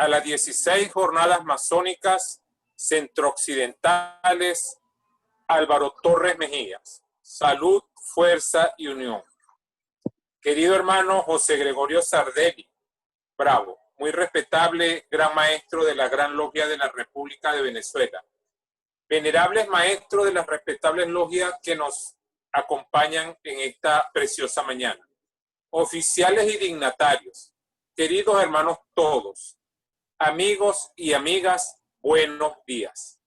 a las 16 jornadas masónicas centrooccidentales Álvaro Torres Mejías. Salud, fuerza y unión. Querido hermano José Gregorio Sardelli, bravo, muy respetable gran maestro de la Gran Logia de la República de Venezuela. Venerables maestros de las respetables logias que nos acompañan en esta preciosa mañana. Oficiales y dignatarios, queridos hermanos todos, amigos y amigas, buenos días.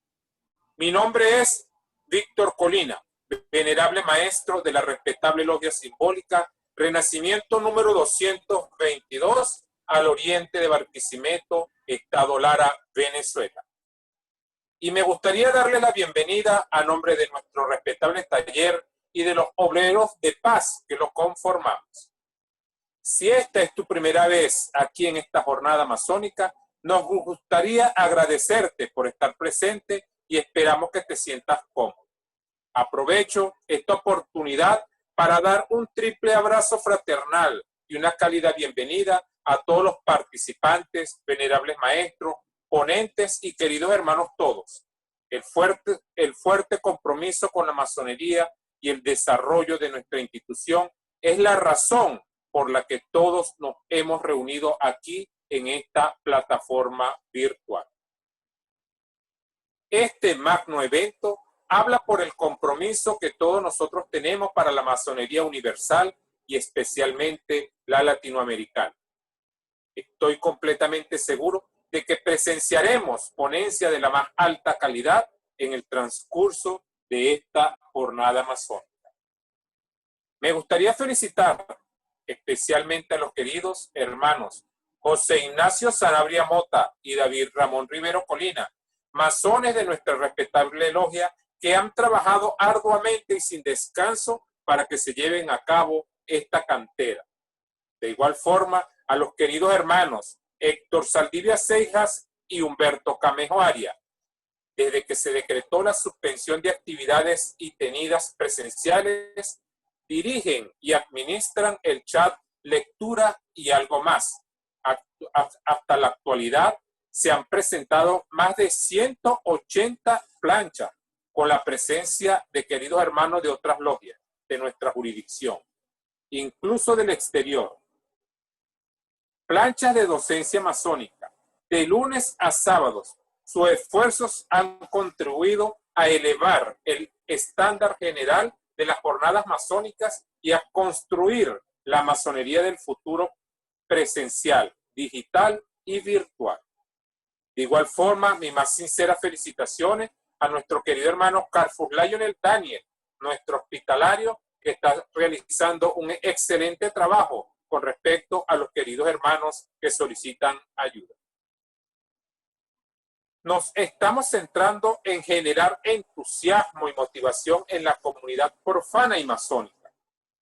Mi nombre es Víctor Colina, venerable maestro de la respetable logia simbólica Renacimiento número 222 al oriente de Barquisimeto, Estado Lara, Venezuela. Y me gustaría darle la bienvenida a nombre de nuestro respetable taller y de los obreros de paz que lo conformamos. Si esta es tu primera vez aquí en esta jornada masónica, nos gustaría agradecerte por estar presente y esperamos que te sientas cómodo. Aprovecho esta oportunidad para dar un triple abrazo fraternal y una cálida bienvenida a todos los participantes, venerables maestros, ponentes y queridos hermanos todos. El fuerte compromiso con la masonería y el desarrollo de nuestra institución es la razón por la que todos nos hemos reunido aquí en esta plataforma virtual. Este magno evento habla por el compromiso que todos nosotros tenemos para la masonería universal y especialmente la latinoamericana. Estoy completamente seguro de que presenciaremos ponencia de la más alta calidad en el transcurso de esta jornada masónica. Me gustaría felicitar especialmente a los queridos hermanos José Ignacio Sanabria Mota y David Ramón Rivero Colina, masones de nuestra respetable logia que han trabajado arduamente y sin descanso para que se lleven a cabo esta cantera. De igual forma, a los queridos hermanos Héctor Saldivia Seijas y Humberto Camejo Aria, desde que se decretó la suspensión de actividades y tenidas presenciales, dirigen y administran el chat Lectura y algo más. Hasta la actualidad se han presentado más de 180 planchas con la presencia de queridos hermanos de otras logias de nuestra jurisdicción, incluso del exterior. Planchas de docencia masónica. De lunes a sábados, sus esfuerzos han contribuido a elevar el estándar general de las jornadas masónicas y a construir la masonería del futuro presencial, digital y virtual. De igual forma, mis más sinceras felicitaciones a nuestro querido hermano Carfus Lionel Daniel, nuestro hospitalario, que está realizando un excelente trabajo con respecto a los queridos hermanos que solicitan ayuda. Nos estamos centrando en generar entusiasmo y motivación en la comunidad profana y masónica.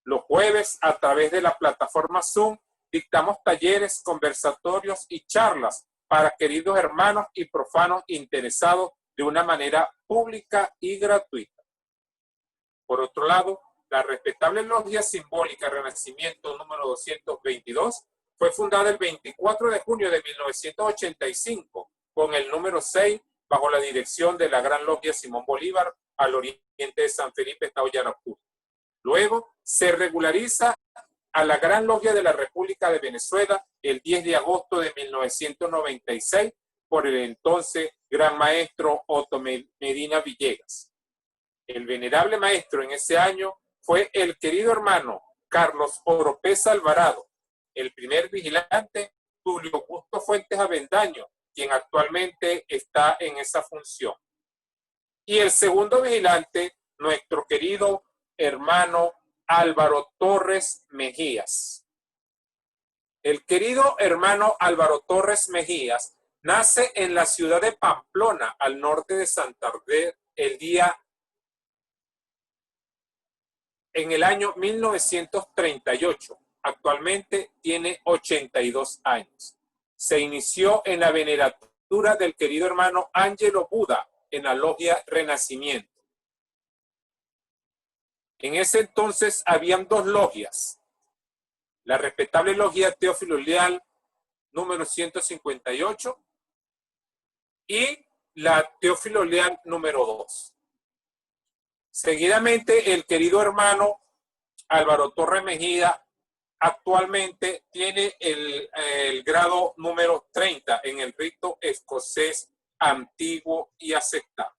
Los jueves, a través de la plataforma Zoom, dictamos talleres, conversatorios y charlas para queridos hermanos y profanos interesados de una manera pública y gratuita. Por otro lado, la respetable logia simbólica Renacimiento número 222 fue fundada el 24 de junio de 1985 con el número 6 bajo la dirección de la Gran Logia Simón Bolívar al oriente de San Felipe, Estado Yaracuy. Luego se regulariza a la Gran Logia de la República de Venezuela el 10 de agosto de 1996 por el entonces Gran Maestro Otto Medina Villegas. El venerable maestro en ese año fue el querido hermano Carlos Oropesa Alvarado, el primer vigilante Tulio Augusto Fuentes Avendaño, quien actualmente está en esa función. Y el segundo vigilante, nuestro querido hermano Álvaro Torres Mejías. El querido hermano Álvaro Torres Mejías nace en la ciudad de Pamplona, al norte de Santander, en el año 1938. Actualmente tiene 82 años. Se inició en la veneratura del querido hermano Ángelo Buda en la logia Renacimiento. En ese entonces habían dos logias. La respetable logia Teófilo Leal, número 158, y la Teófilo Leal número 2. Seguidamente, el querido hermano Álvaro Torres Mejía actualmente tiene el grado número 30 en el rito escocés antiguo y aceptable.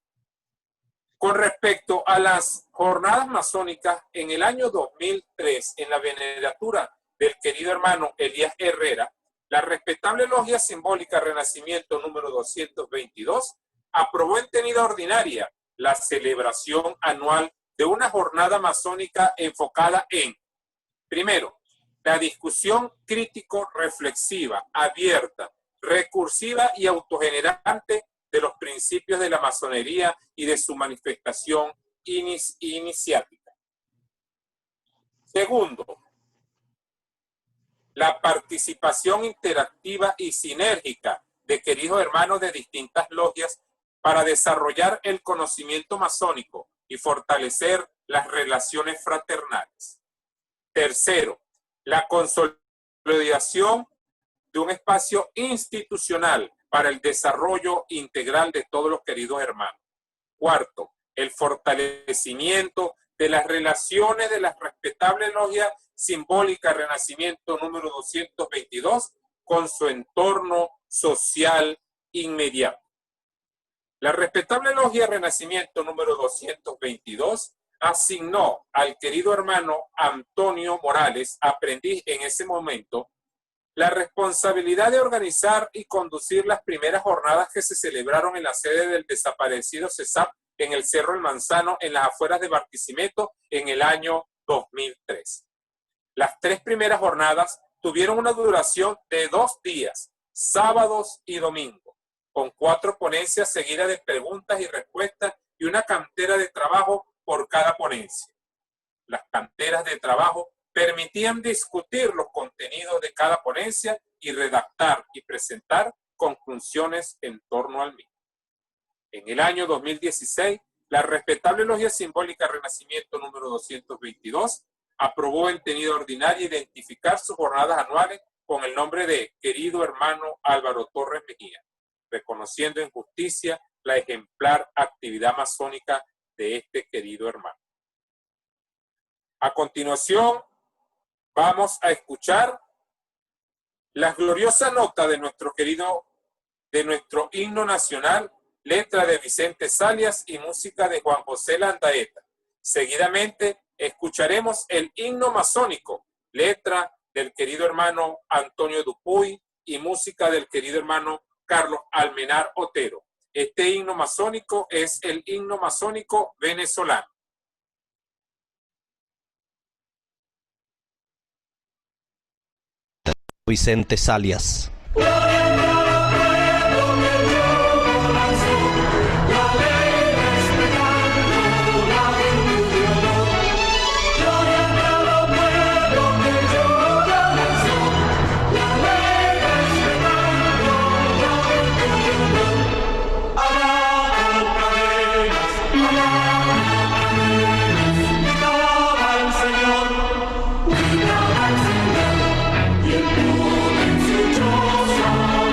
Con respecto a las jornadas masónicas, en el año 2003, en la veneratura del querido hermano Elías Herrera, la respetable logia simbólica Renacimiento número 222 aprobó en tenida ordinaria la celebración anual de una jornada masónica enfocada en, primero, la discusión crítico-reflexiva, abierta, recursiva y autogenerante de los principios de la masonería y de su manifestación iniciática. Segundo, la participación interactiva y sinérgica de queridos hermanos de distintas logias para desarrollar el conocimiento masónico y fortalecer las relaciones fraternales. Tercero, la consolidación de un espacio institucional para el desarrollo integral de todos los queridos hermanos. Cuarto, el fortalecimiento de las relaciones de la respetable logia simbólica Renacimiento número 222 con su entorno social inmediato. La respetable logia Renacimiento número 222 asignó al querido hermano Antonio Morales, aprendiz en ese momento, la responsabilidad de organizar y conducir las primeras jornadas que se celebraron en la sede del desaparecido CESAP en el Cerro El Manzano, en las afueras de Barquisimeto, en el año 2003. Las 3 primeras jornadas tuvieron una duración de 2 días, sábados y domingos, con 4 ponencias seguidas de preguntas y respuestas y una cantera de trabajo por cada ponencia. Las canteras de trabajo permitían discutir los contenidos de cada ponencia y redactar y presentar conclusiones en torno al mismo. En el año 2016, la respetable logia simbólica Renacimiento número 222 aprobó en tenida ordinaria identificar sus jornadas anuales con el nombre de querido hermano Álvaro Torres Mejía, reconociendo en justicia la ejemplar actividad masónica de este querido hermano. A continuación, vamos a escuchar la gloriosa nota de nuestro himno nacional, letra de Vicente Salias y música de Juan José Landaeta. Seguidamente escucharemos el himno masónico, letra del querido hermano Antonio Dupuy y música del querido hermano Carlos Almenar Otero. Este himno masónico es el himno masónico venezolano. Vicente Salias. Y el mundo en su choza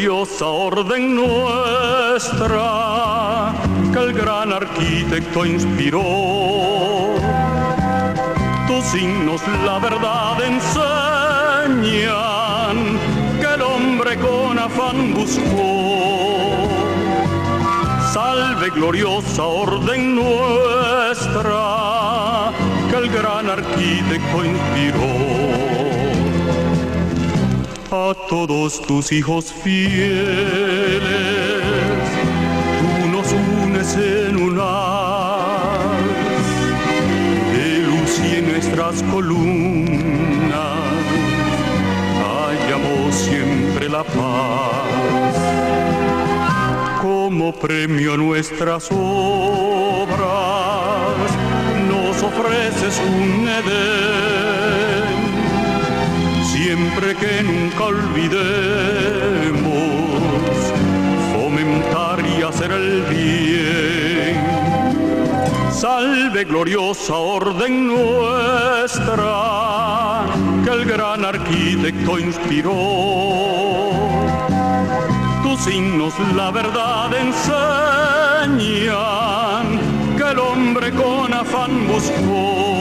gloriosa orden nuestra que el gran arquitecto inspiró. Tus signos la verdad enseñan que el hombre con afán buscó. Salve gloriosa orden nuestra que el gran arquitecto inspiró. A todos tus hijos fieles, tú nos unes en un haz de luz y en nuestras columnas hallamos siempre la paz. Como premio a nuestras obras nos ofreces un Edén, siempre que nunca olvidemos fomentar y hacer el bien. Salve gloriosa orden nuestra que el gran arquitecto inspiró. Tus signos la verdad enseñan que el hombre con afán buscó.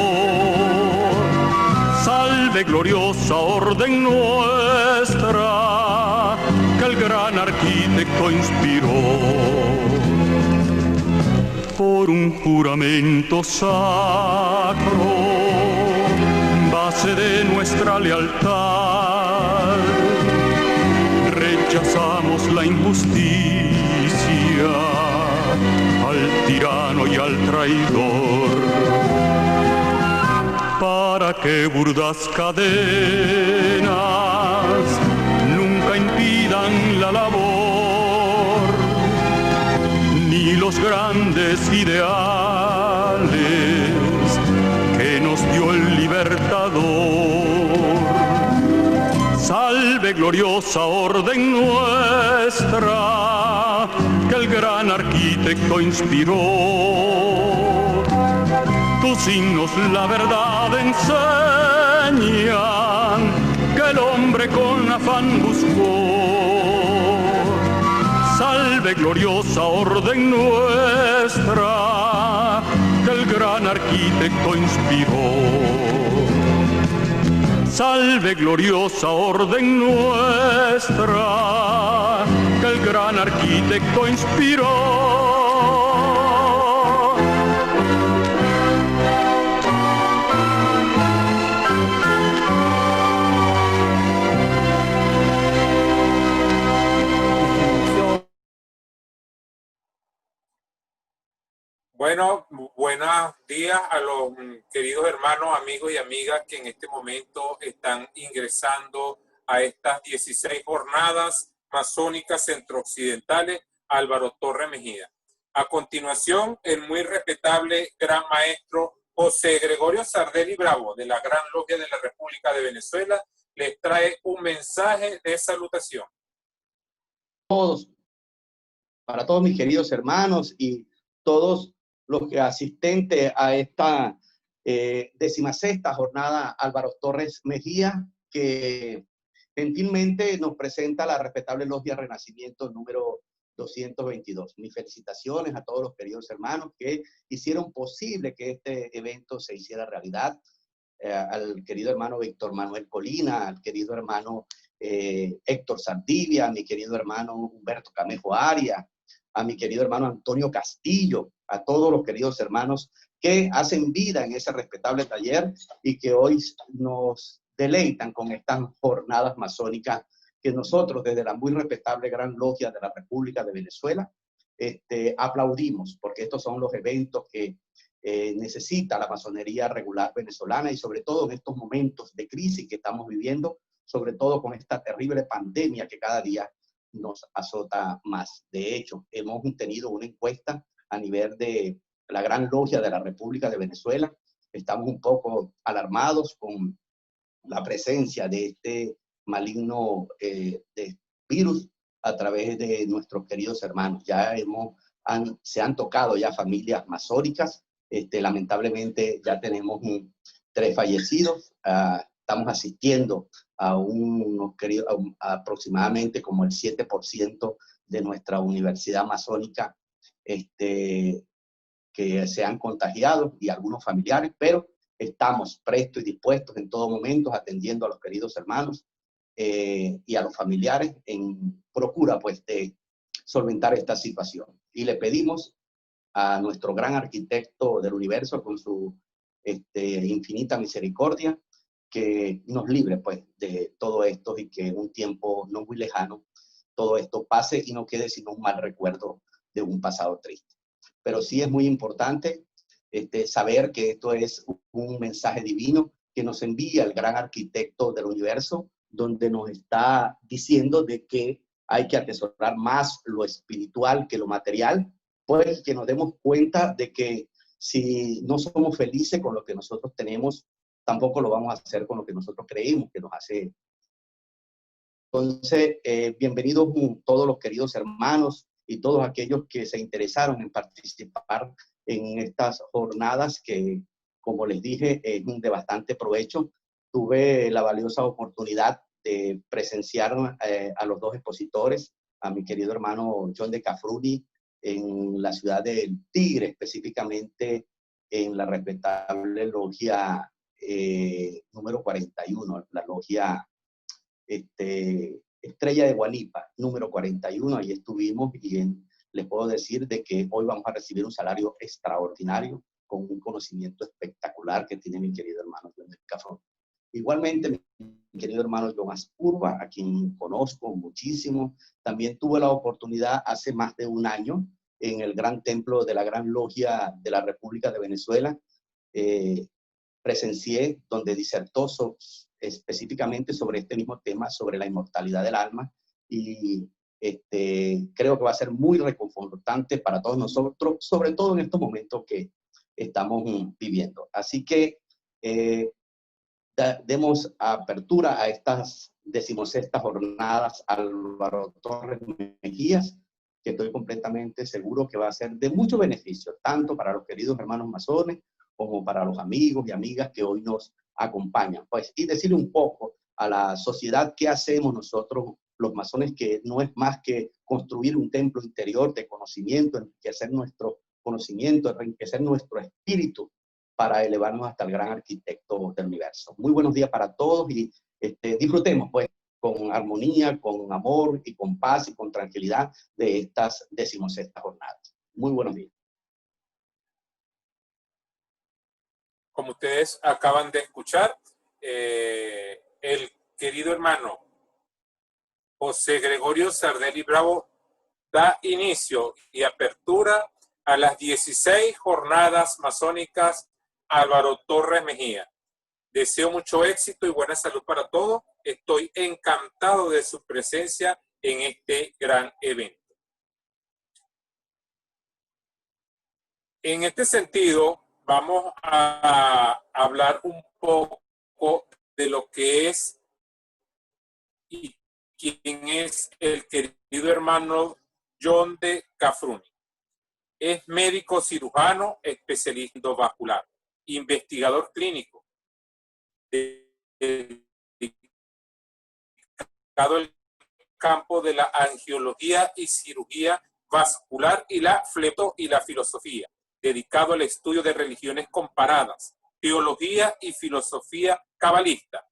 Salve gloriosa orden nuestra que el gran arquitecto inspiró. Por un juramento sacro, base de nuestra lealtad, rechazamos la injusticia, al tirano y al traidor, para que burdas cadenas nunca impidan la labor, ni los grandes ideales que nos dio el libertador. Salve gloriosa orden nuestra que el gran arquitecto inspiró. Tus signos la verdad enseñan que el hombre con afán buscó. Salve gloriosa orden nuestra que el gran arquitecto inspiró. Salve gloriosa orden nuestra que el gran arquitecto inspiró. Bueno, buenos días a los queridos hermanos, amigos y amigas que en este momento están ingresando a estas 16 jornadas masónicas centrooccidentales Álvaro Torres Mejía. A continuación, el muy respetable gran maestro José Gregorio Sardelli Bravo, de la Gran Logia de la República de Venezuela, les trae un mensaje de salutación. Para todos mis queridos hermanos y todos los asistentes a esta 16ª jornada Álvaro Torres Mejía, que gentilmente nos presenta la respetable Logia Renacimiento número 222. Mis felicitaciones a todos los queridos hermanos que hicieron posible que este evento se hiciera realidad. Al querido hermano Víctor Manuel Colina, al querido hermano Héctor Saldivia, a mi querido hermano Humberto Camejo Arias, a mi querido hermano Antonio Castillo, a todos los queridos hermanos que hacen vida en ese respetable taller y que hoy nos deleitan con estas jornadas masónicas que nosotros desde la muy respetable Gran Logia de la República de Venezuela aplaudimos, porque estos son los eventos que necesita la masonería regular venezolana y sobre todo en estos momentos de crisis que estamos viviendo, sobre todo con esta terrible pandemia que cada día nos azota más. De hecho, hemos tenido una encuesta a nivel de la Gran Logia de la República de Venezuela. Estamos un poco alarmados con la presencia de este maligno virus a través de nuestros queridos hermanos. Ya se han tocado ya familias masónicas. Lamentablemente ya tenemos 3 fallecidos. estamos asistiendo a aproximadamente como el 7% de nuestra universidad masónica que se han contagiado y algunos familiares, pero estamos prestos y dispuestos en todo momento atendiendo a los queridos hermanos y a los familiares en procura pues de solventar esta situación. Y le pedimos a nuestro gran arquitecto del universo con su infinita misericordia que nos libre pues de todo esto y que en un tiempo no muy lejano todo esto pase y no quede sino un mal recuerdo de un pasado triste. Pero sí es muy importante saber que esto es un mensaje divino que nos envía el gran arquitecto del universo, donde nos está diciendo de que hay que atesorar más lo espiritual que lo material, pues que nos demos cuenta de que si no somos felices con lo que nosotros tenemos, tampoco lo vamos a hacer con lo que nosotros creímos que nos hace. Entonces, bienvenidos todos los queridos hermanos y todos aquellos que se interesaron en participar en estas jornadas que, como les dije, es de bastante provecho. Tuve la valiosa oportunidad de presenciar a los dos expositores, a mi querido hermano John de Cafruni en la ciudad del Tigre, específicamente en la respetable logia número 41, la logia Estrella de Guanipa, número 41, ahí estuvimos y les puedo decir de que hoy vamos a recibir un salario extraordinario con un conocimiento espectacular que tiene mi querido hermano John de Cafruni. Igualmente, mi querido hermano Jonas Urba, a quien conozco muchísimo, también tuve la oportunidad hace más de un año en el gran templo de la Gran Logia de la República de Venezuela. Presencié donde disertó específicamente sobre este mismo tema, sobre la inmortalidad del alma, y creo que va a ser muy reconfortante para todos nosotros, sobre todo en estos momentos que estamos viviendo. Así que demos apertura a estas 16ª jornadas Álvaro Torres Mejías, que estoy completamente seguro que va a ser de mucho beneficio, tanto para los queridos hermanos masones, como para los amigos y amigas que hoy nos acompañan. Pues, y decirle un poco a la sociedad qué hacemos nosotros, los masones, que no es más que construir un templo interior de conocimiento, enriquecer nuestro conocimiento, enriquecer nuestro espíritu, para elevarnos hasta el gran arquitecto del universo. Muy buenos días para todos y disfrutemos pues con armonía, con amor y con paz y con tranquilidad de estas 16ª jornadas. Muy buenos días. Como ustedes acaban de escuchar, el querido hermano José Gregorio Sardelli Bravo da inicio y apertura a las 16 jornadas masónicas Álvaro Torres Mejía. Deseo mucho éxito y buena salud para todos. Estoy encantado de su presencia en este gran evento. En este sentido, vamos a hablar un poco de lo que es y quién es el querido hermano John de Cafruni. Es médico cirujano, especialista endovascular, investigador clínico, dedicado al campo de la angiología y cirugía vascular y la filosofía, dedicado al estudio de religiones comparadas, teología y filosofía cabalista,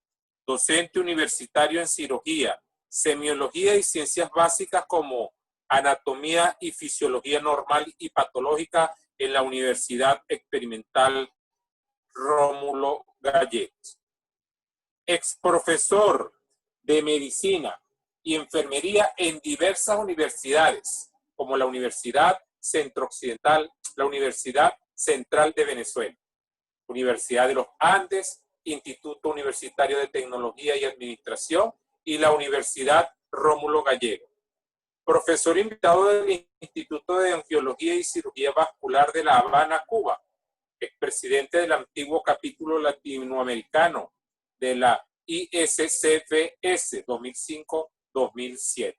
docente universitario en cirugía, semiología y ciencias básicas como anatomía y fisiología normal y patológica en la Universidad Experimental Rómulo Gallegos. Ex profesor de medicina y enfermería en diversas universidades, como la Universidad Centro-Occidental, la Universidad Central de Venezuela, Universidad de los Andes, Instituto Universitario de Tecnología y Administración y la Universidad Rómulo Gallegos. Profesor invitado del Instituto de Angiología y Cirugía Vascular de La Habana, Cuba. Expresidente del antiguo capítulo latinoamericano de la ISCFS 2005-2007.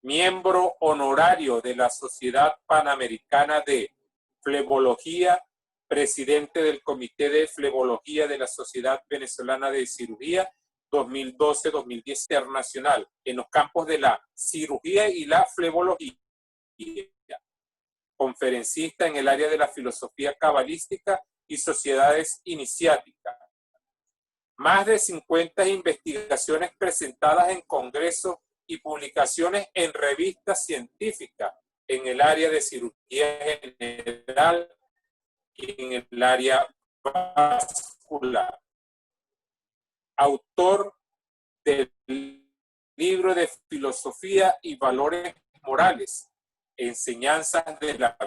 Miembro honorario de la Sociedad Panamericana de Flebología, presidente del Comité de Flebología de la Sociedad Venezolana de Cirugía 2012-2010 internacional en los campos de la cirugía y la flebología. Conferencista en el área de la filosofía cabalística y sociedades iniciáticas. Más de 50 investigaciones presentadas en congresos y publicaciones en revistas científicas en el área de cirugía general y en el área vascular. Autor del libro de filosofía y valores morales, enseñanzas de la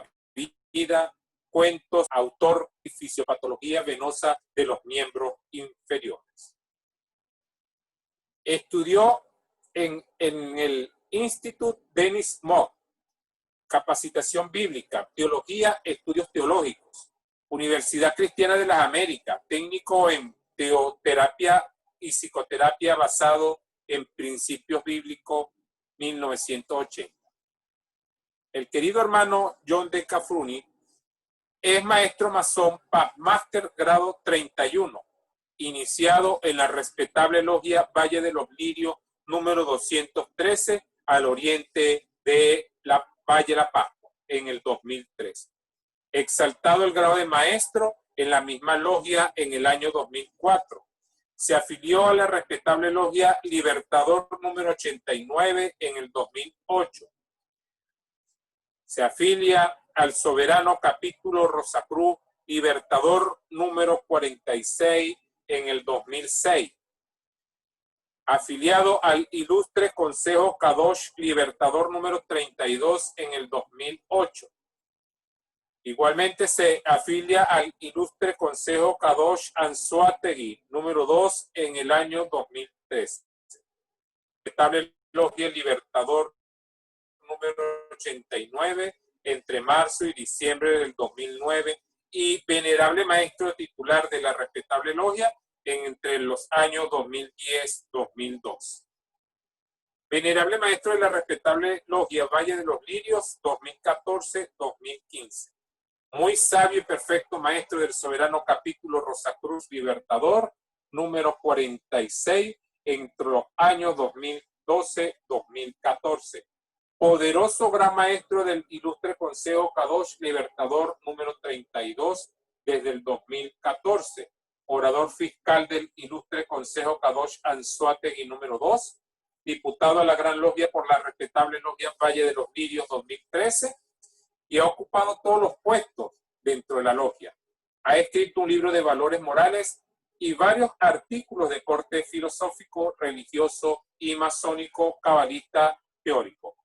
vida, cuentos, autor y fisiopatología venosa de los miembros inferiores. Estudió en el Institut Denis Mock, capacitación bíblica, teología, estudios teológicos, Universidad Cristiana de las Américas, técnico en teoterapia y psicoterapia basado en principios bíblicos, 1980. El querido hermano John D. Cafruni es maestro masón Master grado 31, iniciado en la respetable logia Valle de los Lirios número 213 al oriente de la Valle La Pascua en el 2003. Exaltado el grado de maestro en la misma logia en el año 2004. Se afilió a la respetable logia Libertador número 89 en el 2008. Se afilia al soberano capítulo Rosacruz Libertador número 46 en el 2006. Afiliado al Ilustre Consejo Kadosh Libertador número 32 en el 2008. Igualmente se afilia al Ilustre Consejo Kadosh Anzoátegui número 2 en el año 2003. Estable Logia Libertador número 89 entre marzo y diciembre del 2009 y venerable maestro titular de la respetable logia entre los años 2010-2002. Venerable maestro de la respetable logia Valle de los Lirios 2014-2015. Muy sabio y perfecto maestro del soberano capítulo Rosacruz Libertador número 46 entre los años 2012-2014. Poderoso gran maestro del Ilustre Consejo Kadosh Libertador número 32 desde el 2014. Orador fiscal del Ilustre Consejo Kadosh Anzoátegui número 2. Diputado a la Gran Logia por la respetable Logia Valle de los Lirios 2013. Y ha ocupado todos los puestos dentro de la logia. Ha escrito un libro de valores morales y varios artículos de corte filosófico, religioso y masónico, cabalista, teórico.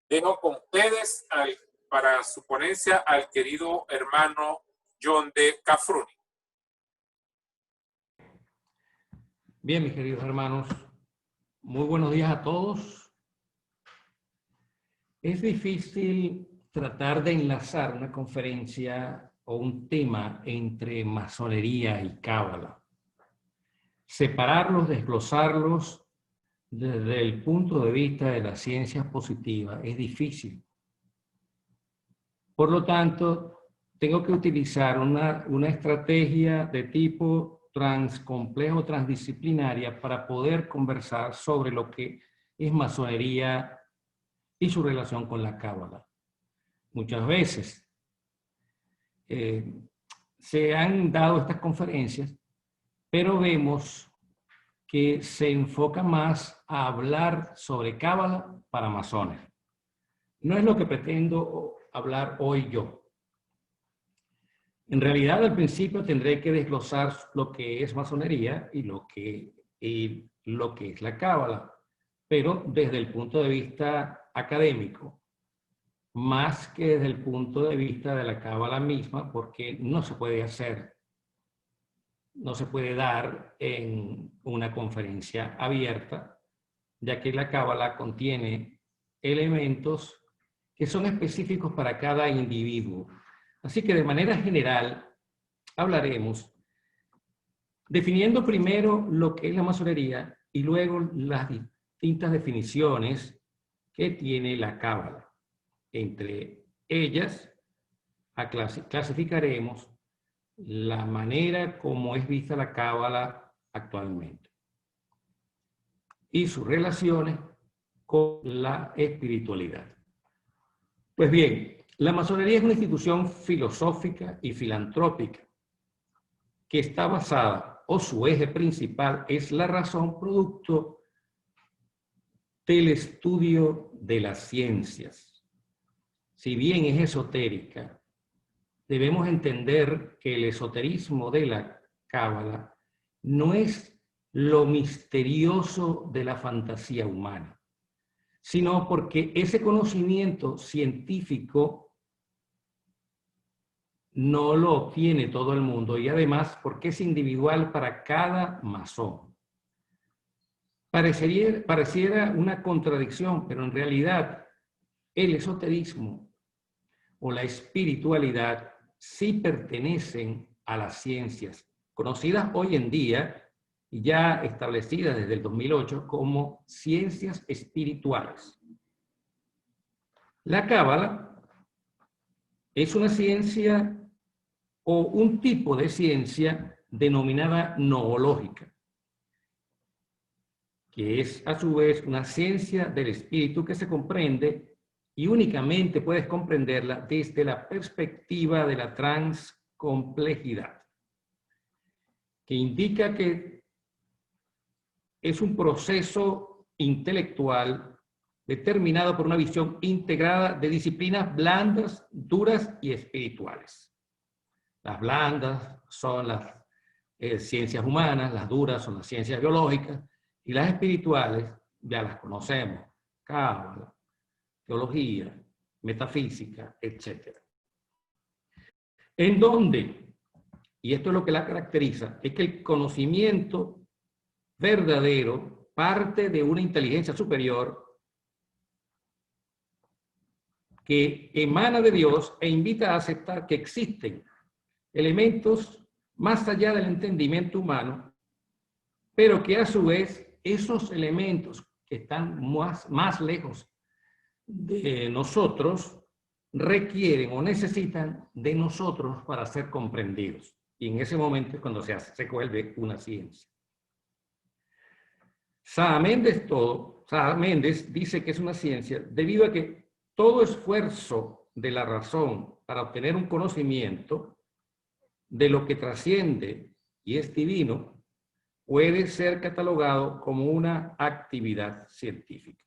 Dejo con ustedes para su ponencia al querido hermano John D. Cafruni. Bien, mis queridos hermanos, muy buenos días a todos. Es difícil tratar de enlazar una conferencia o un tema entre masonería y cábala. Separarlos, desglosarlos desde el punto de vista de las ciencias positivas es difícil. Por lo tanto, tengo que utilizar una estrategia de tipo complejo, transdisciplinaria para poder conversar sobre lo que es masonería y su relación con la cábala. Muchas veces se han dado estas conferencias, pero vemos que se enfoca más a hablar sobre cábala para masones. No es lo que pretendo hablar hoy yo. En realidad, al principio tendré que desglosar lo que es masonería y lo que es la cábala, pero desde el punto de vista académico, más que desde el punto de vista de la cábala misma, porque no se puede hacer, no se puede dar en una conferencia abierta, ya que la cábala contiene elementos que son específicos para cada individuo. Así que de manera general hablaremos definiendo primero lo que es la masonería y luego las distintas definiciones que tiene la cábala. Entre ellas, clasificaremos la manera como es vista la Cábala actualmente y sus relaciones con la espiritualidad. Pues bien, la masonería es una institución filosófica y filantrópica que está basada, o su eje principal es la razón producto del estudio de las ciencias. Si bien es esotérica, debemos entender que el esoterismo de la Cábala no es lo misterioso de la fantasía humana, sino porque ese conocimiento científico no lo obtiene todo el mundo y además porque es individual para cada masón. Pareciera una contradicción, pero en realidad el esoterismo o la espiritualidad sí pertenecen a las ciencias, conocidas hoy en día y ya establecidas desde el 2008 como ciencias espirituales. La Cábala es una ciencia o un tipo de ciencia denominada noológica, que es a su vez una ciencia del espíritu que se comprende y únicamente puedes comprenderla desde la perspectiva de la transcomplejidad, que indica que es un proceso intelectual determinado por una visión integrada de disciplinas blandas, duras y espirituales. Las blandas son las ciencias humanas, las duras son las ciencias biológicas y las espirituales ya las conocemos, Cábala, teología, metafísica, etc. En donde, y esto es lo que la caracteriza, es que el conocimiento verdadero parte de una inteligencia superior que emana de Dios e invita a aceptar que existen elementos más allá del entendimiento humano, pero que a su vez esos elementos que están más lejos de nosotros requieren o necesitan de nosotros para ser comprendidos. Y en ese momento es cuando se vuelve una ciencia. Sá Méndez dice que es una ciencia debido a que todo esfuerzo de la razón para obtener un conocimiento de lo que trasciende y es divino puede ser catalogado como una actividad científica.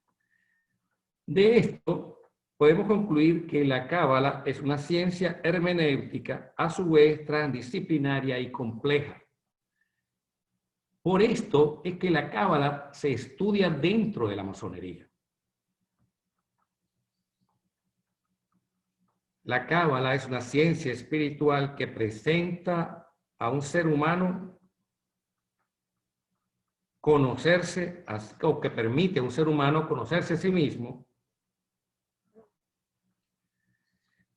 De esto podemos concluir que la Cábala es una ciencia hermenéutica a su vez transdisciplinaria y compleja. Por esto es que la Cábala se estudia dentro de la masonería. La Cábala es una ciencia espiritual que presenta a un ser humano conocerse, o que permite a un ser humano conocerse a sí mismo,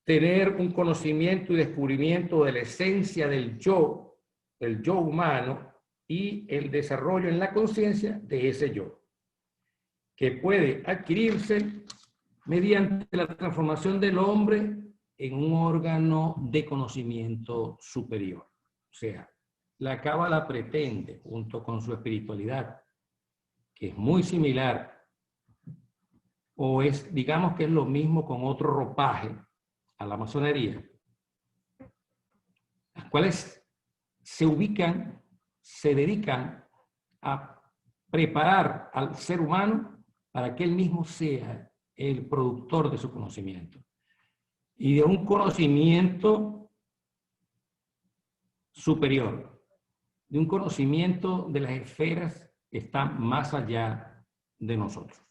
tener un conocimiento y descubrimiento de la esencia del yo humano y el desarrollo en la conciencia de ese yo, que puede adquirirse mediante la transformación del hombre en un órgano de conocimiento superior. O sea, la Cábala pretende, junto con su espiritualidad, que es muy similar, o es, digamos que es lo mismo con otro ropaje a la masonería, las cuales se dedican a preparar al ser humano para que él mismo sea el productor de su conocimiento. Y de un conocimiento superior, de un conocimiento de las esferas que están más allá de nosotros.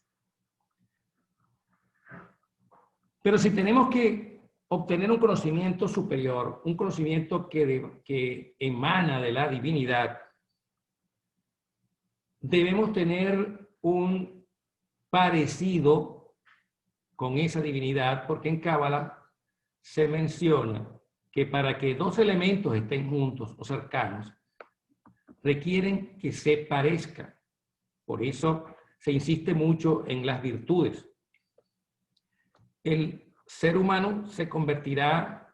Pero si tenemos que obtener un conocimiento superior, un conocimiento que emana de la divinidad, debemos tener un parecido con esa divinidad, porque en Cábala se menciona que para que dos elementos estén juntos o cercanos, requieren que se parezcan. Por eso se insiste mucho en las virtudes. El ser humano se convertirá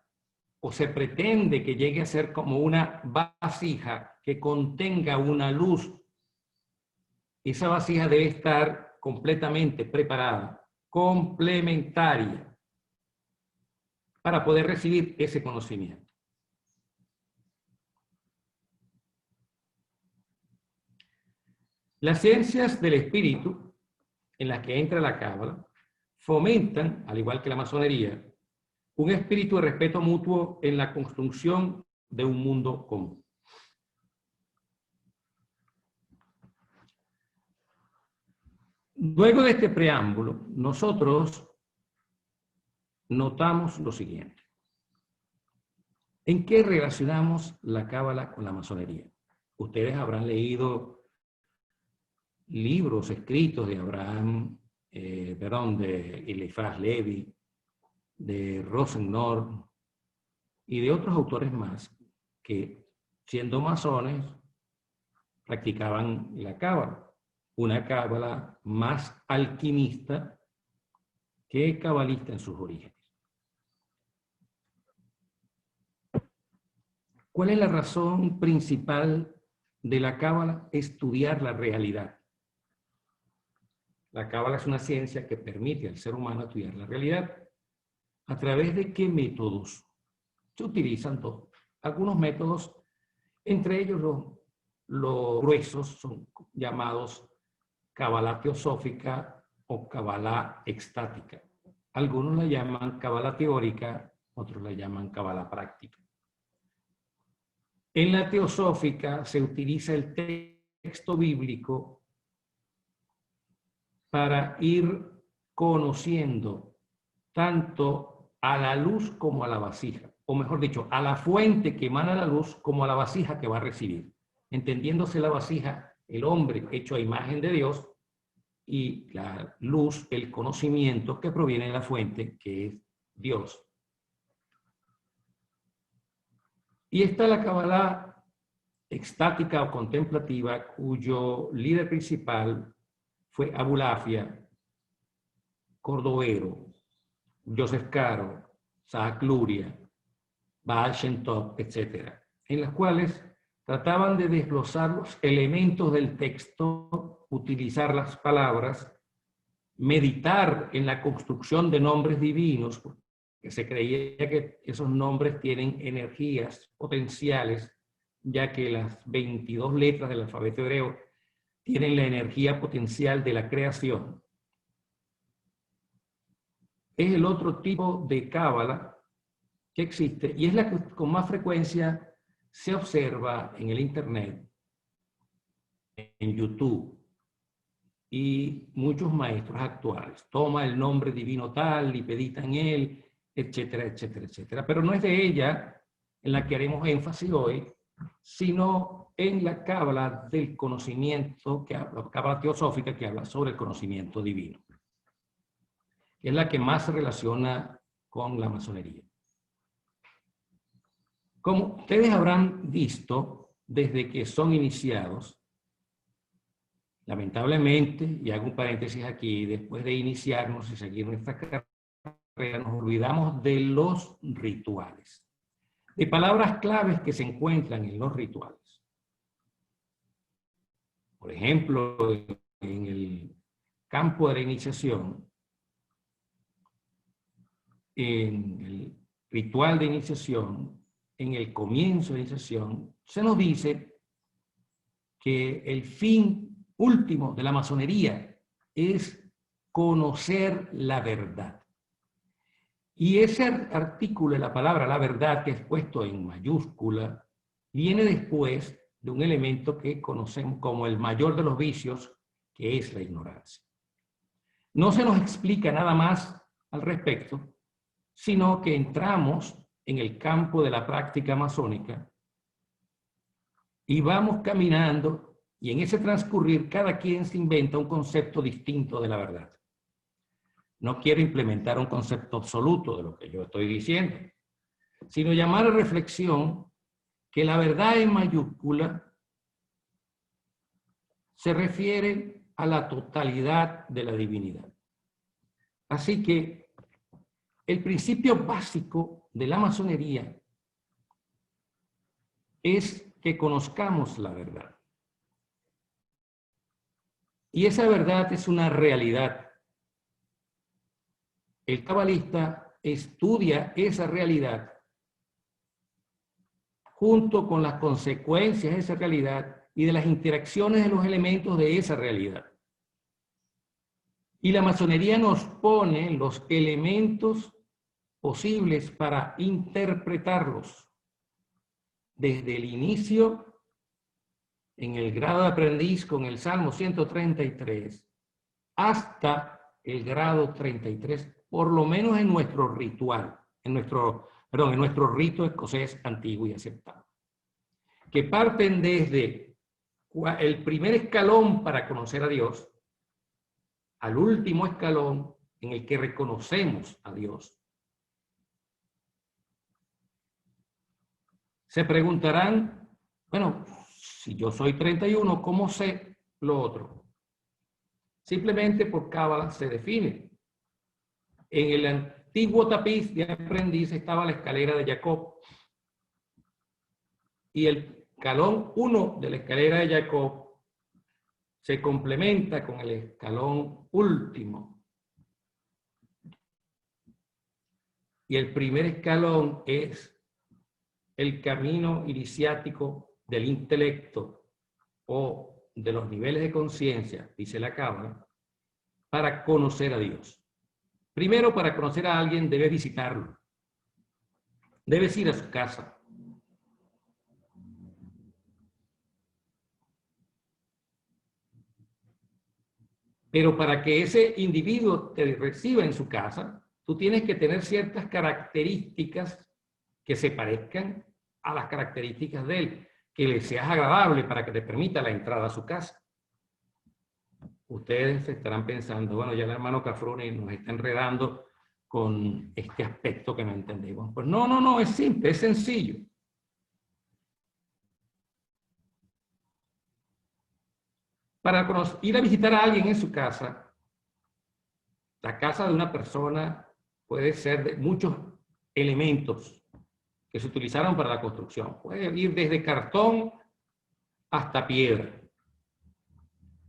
o se pretende que llegue a ser como una vasija que contenga una luz, esa vasija debe estar completamente preparada, complementaria, para poder recibir ese conocimiento. Las ciencias del espíritu, en las que entra la cábala, fomentan, al igual que la masonería, un espíritu de respeto mutuo en la construcción de un mundo común. Luego de este preámbulo, nosotros notamos lo siguiente. ¿En qué relacionamos la cábala con la masonería? Ustedes habrán leído libros escritos de de Eliphas Levi, de Rosenor y de otros autores más que, siendo masones, practicaban la cábala, una cábala más alquimista que cabalista en sus orígenes. ¿Cuál es la razón principal de la cábala? Estudiar la realidad. La cábala es una ciencia que permite al ser humano estudiar la realidad. ¿A través de qué métodos? Se utilizan algunos métodos, entre ellos los gruesos son llamados cábala teosófica o cábala extática. Algunos la llaman cábala teórica, otros la llaman cábala práctica. En la teosófica se utiliza el texto bíblico para ir conociendo tanto a la luz como a la vasija, o mejor dicho, a la fuente que emana la luz como a la vasija que va a recibir, entendiéndose la vasija, el hombre hecho a imagen de Dios, y la luz, el conocimiento que proviene de la fuente, que es Dios. Y está la cábala extática o contemplativa, cuyo líder principal fue Abulafia, Cordovero, Joseph Caro, Saak Luria, Baal Shem Tov, etc., en las cuales trataban de desglosar los elementos del texto, utilizar las palabras, meditar en la construcción de nombres divinos, que se creía que esos nombres tienen energías potenciales, ya que las 22 letras del alfabeto hebreo tienen la energía potencial de la creación. Es el otro tipo de cábala que existe y es la que con más frecuencia se observa en el Internet, en YouTube, y muchos maestros actuales. Toma el nombre divino tal y medita en él, etcétera, etcétera, etcétera. Pero no es de ella en la que haremos énfasis hoy, sino en la cábala del conocimiento, la cábala teosófica que habla sobre el conocimiento divino. Es la que más se relaciona con la masonería. Como ustedes habrán visto, desde que son iniciados, lamentablemente, y hago un paréntesis aquí, después de iniciarnos y seguir nuestra carrera, nos olvidamos de los rituales, de palabras claves que se encuentran en los rituales. Por ejemplo, en el campo de la iniciación, en el ritual de iniciación, en el comienzo de la iniciación, se nos dice que el fin último de la masonería es conocer la verdad. Y ese artículo de la palabra la verdad, que es puesto en mayúscula, viene después de un elemento que conocemos como el mayor de los vicios, que es la ignorancia. No se nos explica nada más al respecto, sino que entramos en el campo de la práctica masónica y vamos caminando, y en ese transcurrir cada quien se inventa un concepto distinto de la verdad. No quiero implementar un concepto absoluto de lo que yo estoy diciendo, sino llamar a reflexión que la verdad en mayúscula se refiere a la totalidad de la divinidad. Así que el principio básico de la masonería es que conozcamos la verdad. Y esa verdad es una realidad. El cabalista estudia esa realidad junto con las consecuencias de esa realidad y de las interacciones de los elementos de esa realidad. Y la masonería nos pone los elementos posibles para interpretarlos desde el inicio, en el grado de aprendiz con el Salmo 133, hasta el grado 33, por lo menos en nuestro ritual, en nuestro rito escocés antiguo y aceptado, que parten desde el primer escalón para conocer a Dios al último escalón en el que reconocemos a Dios. Se preguntarán, bueno, si yo soy 31, ¿cómo sé lo otro? Simplemente por Cábala se define. En el antiguo tapiz de aprendiz estaba la escalera de Jacob. Y el escalón 1 de la escalera de Jacob se complementa con el escalón último. Y el primer escalón es el camino iniciático del intelecto o de los niveles de conciencia, dice la Cábala, para conocer a Dios. Primero, para conocer a alguien, debes visitarlo. Debes ir a su casa. Pero para que ese individuo te reciba en su casa, tú tienes que tener ciertas características que se parezcan a las características de él, que le seas agradable para que te permita la entrada a su casa. Ustedes estarán pensando, bueno, ya el hermano Cafrune nos está enredando con este aspecto que no entendemos. Pues no, es simple, es sencillo. Para ir a visitar a alguien en su casa, la casa de una persona puede ser de muchos elementos que se utilizaron para la construcción. Puede ir desde cartón hasta piedra.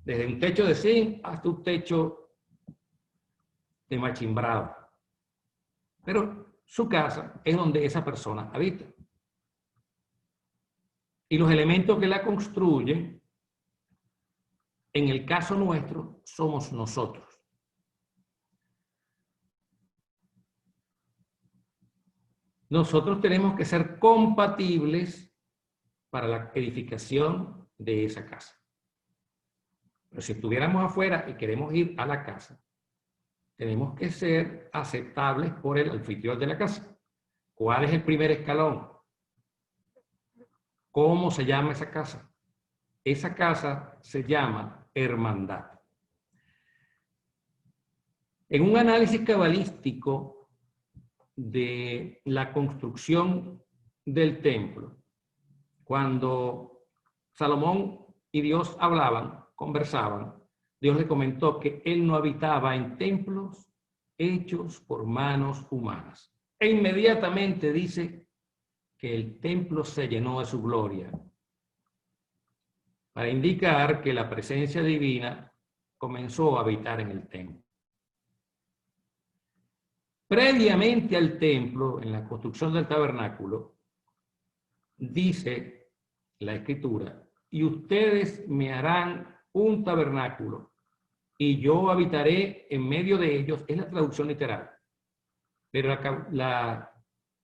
Desde un techo de zinc hasta un techo de machimbrado. Pero su casa es donde esa persona habita. Y los elementos que la construyen, en el caso nuestro, somos nosotros. Nosotros tenemos que ser compatibles para la edificación de esa casa. Pero si estuviéramos afuera y queremos ir a la casa, tenemos que ser aceptables por el anfitrión de la casa. ¿Cuál es el primer escalón? ¿Cómo se llama esa casa? Esa casa se llama hermandad. En un análisis cabalístico de la construcción del templo, cuando Salomón y Dios conversaban, Dios le comentó que él no habitaba en templos hechos por manos humanas. E inmediatamente dice que el templo se llenó de su gloria, para indicar que la presencia divina comenzó a habitar en el templo. Previamente al templo, en la construcción del tabernáculo, dice la Escritura, y ustedes me harán un tabernáculo, y yo habitaré en medio de ellos. Es la traducción literal. Pero la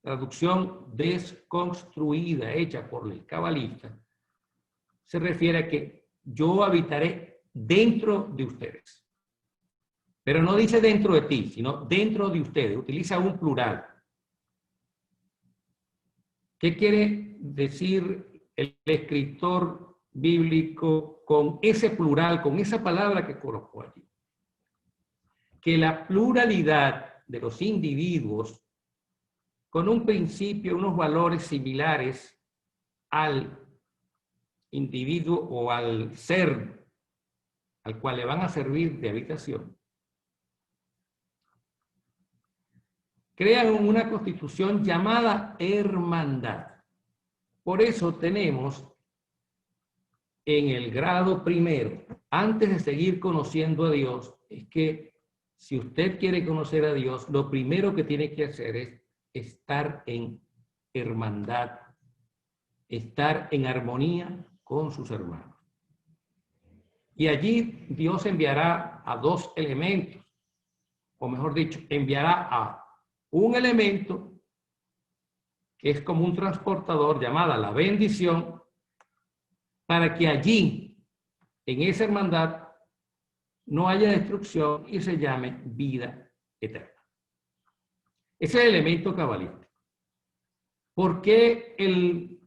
traducción desconstruida, hecha por el cabalista, se refiere a que yo habitaré dentro de ustedes. Pero no dice dentro de ti, sino dentro de ustedes. Utiliza un plural. ¿Qué quiere decir el escritor bíblico con ese plural, con esa palabra que colocó allí? Que la pluralidad de los individuos, con un principio, unos valores similares al individuo o al ser al cual le van a servir de habitación, crean una constitución llamada hermandad. Por eso tenemos en el grado primero, antes de seguir conociendo a Dios, es que si usted quiere conocer a Dios, lo primero que tiene que hacer es estar en hermandad, estar en armonía con sus hermanos. Y allí Dios enviará a dos elementos, o mejor dicho, enviará a un elemento que es como un transportador llamada la bendición, para que allí, en esa hermandad, no haya destrucción y se llame vida eterna. Ese es el elemento cabalístico. ¿Por qué el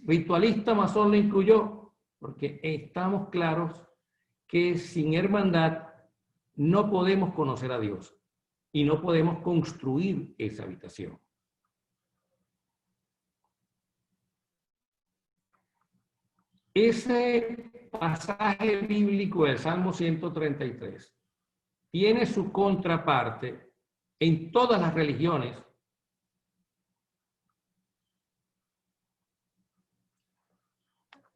ritualista masón lo incluyó? Porque estamos claros que sin hermandad no podemos conocer a Dios y no podemos construir esa habitación. Ese pasaje bíblico del Salmo 133 tiene su contraparte en todas las religiones,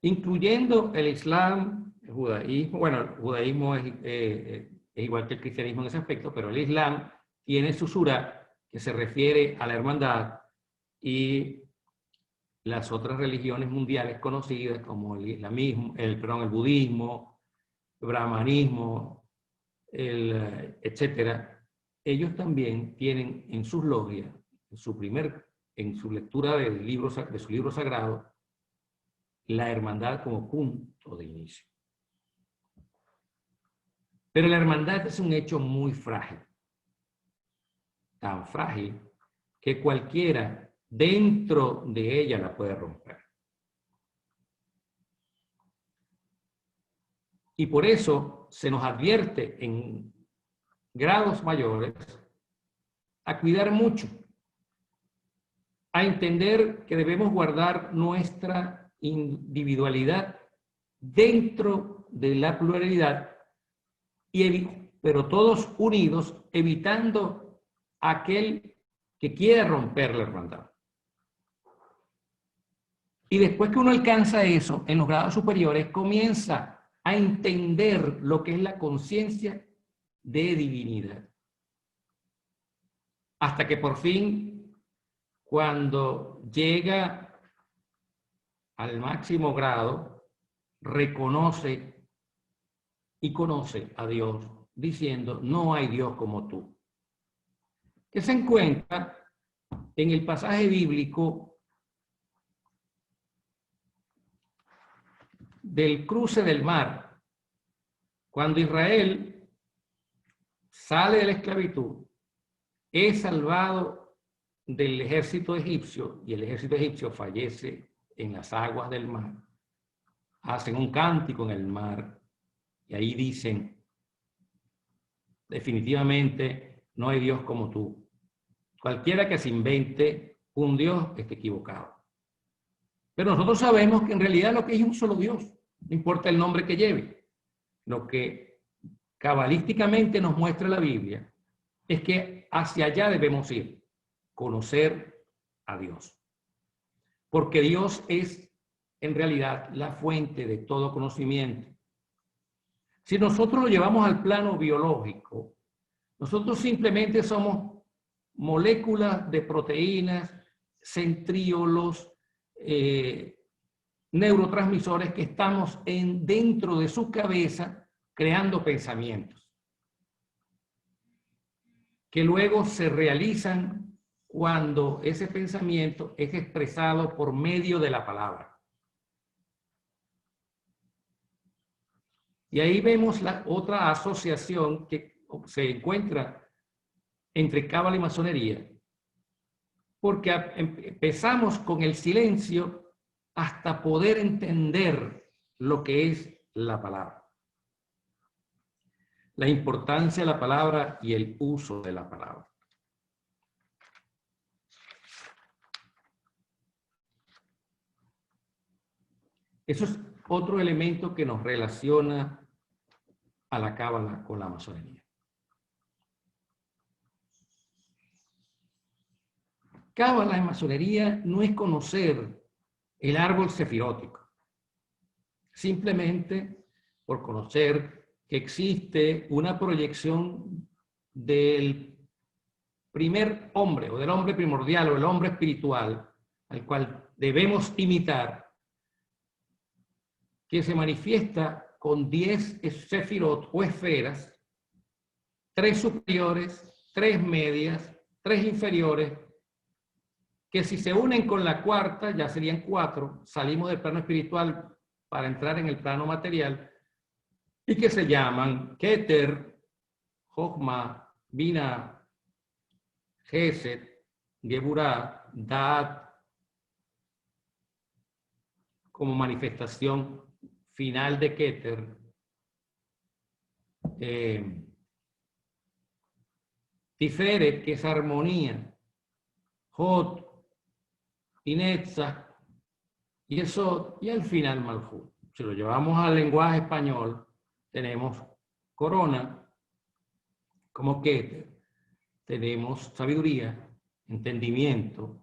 incluyendo el Islam, el judaísmo. Bueno, el judaísmo es igual que el cristianismo en ese aspecto, pero el Islam tiene su surah que se refiere a la hermandad, y las otras religiones mundiales conocidas como el islamismo, el budismo, el brahmanismo, etcétera, ellos también tienen en sus logias, en su lectura de su libro sagrado, la hermandad como punto de inicio. Pero la hermandad es un hecho muy frágil, tan frágil que cualquiera dentro de ella la puede romper. Y por eso se nos advierte en grados mayores a cuidar mucho, a entender que debemos guardar nuestra individualidad dentro de la pluralidad, pero todos unidos, evitando aquel que quiera romper la hermandad. Y después que uno alcanza eso, en los grados superiores, comienza a entender lo que es la conciencia de divinidad. Hasta que por fin, cuando llega al máximo grado, reconoce y conoce a Dios, diciendo: no hay Dios como tú. Que se encuentra en el pasaje bíblico del cruce del mar, cuando Israel sale de la esclavitud, es salvado del ejército egipcio, y el ejército egipcio fallece en las aguas del mar. Hacen un cántico en el mar y ahí dicen: definitivamente no hay Dios como tú. Cualquiera que se invente un Dios está equivocado. Pero nosotros sabemos que en realidad lo que es un solo Dios, no importa el nombre que lleve. Lo que cabalísticamente nos muestra la Biblia es que hacia allá debemos ir, conocer a Dios. Porque Dios es en realidad la fuente de todo conocimiento. Si nosotros lo llevamos al plano biológico, nosotros simplemente somos moléculas de proteínas, centriolos, neurotransmisores que estamos dentro de su cabeza creando pensamientos, que luego se realizan cuando ese pensamiento es expresado por medio de la palabra. Y ahí vemos la otra asociación que se encuentra entre cábala y masonería, porque empezamos con el silencio hasta poder entender lo que es la palabra. La importancia de la palabra y el uso de la palabra. Eso es otro elemento que nos relaciona a la cábala con la masonería. Cábala y masonería no es conocer el árbol sefirótico. Simplemente por conocer que existe una proyección del primer hombre, o del hombre primordial, o el hombre espiritual, al cual debemos imitar, que se manifiesta con 10 sefirot o esferas, 3 superiores, 3 medias, 3 inferiores, que si se unen con la cuarta, ya serían 4, salimos del plano espiritual para entrar en el plano material, y que se llaman Keter, Jochma, Binah, Gesed, Geburah, Da'at, como manifestación final de Keter, Tiferet, que es armonía, Hod y Netzach, y eso, y al final Malhut. Si lo llevamos al lenguaje español, tenemos corona como Keter, tenemos sabiduría, entendimiento,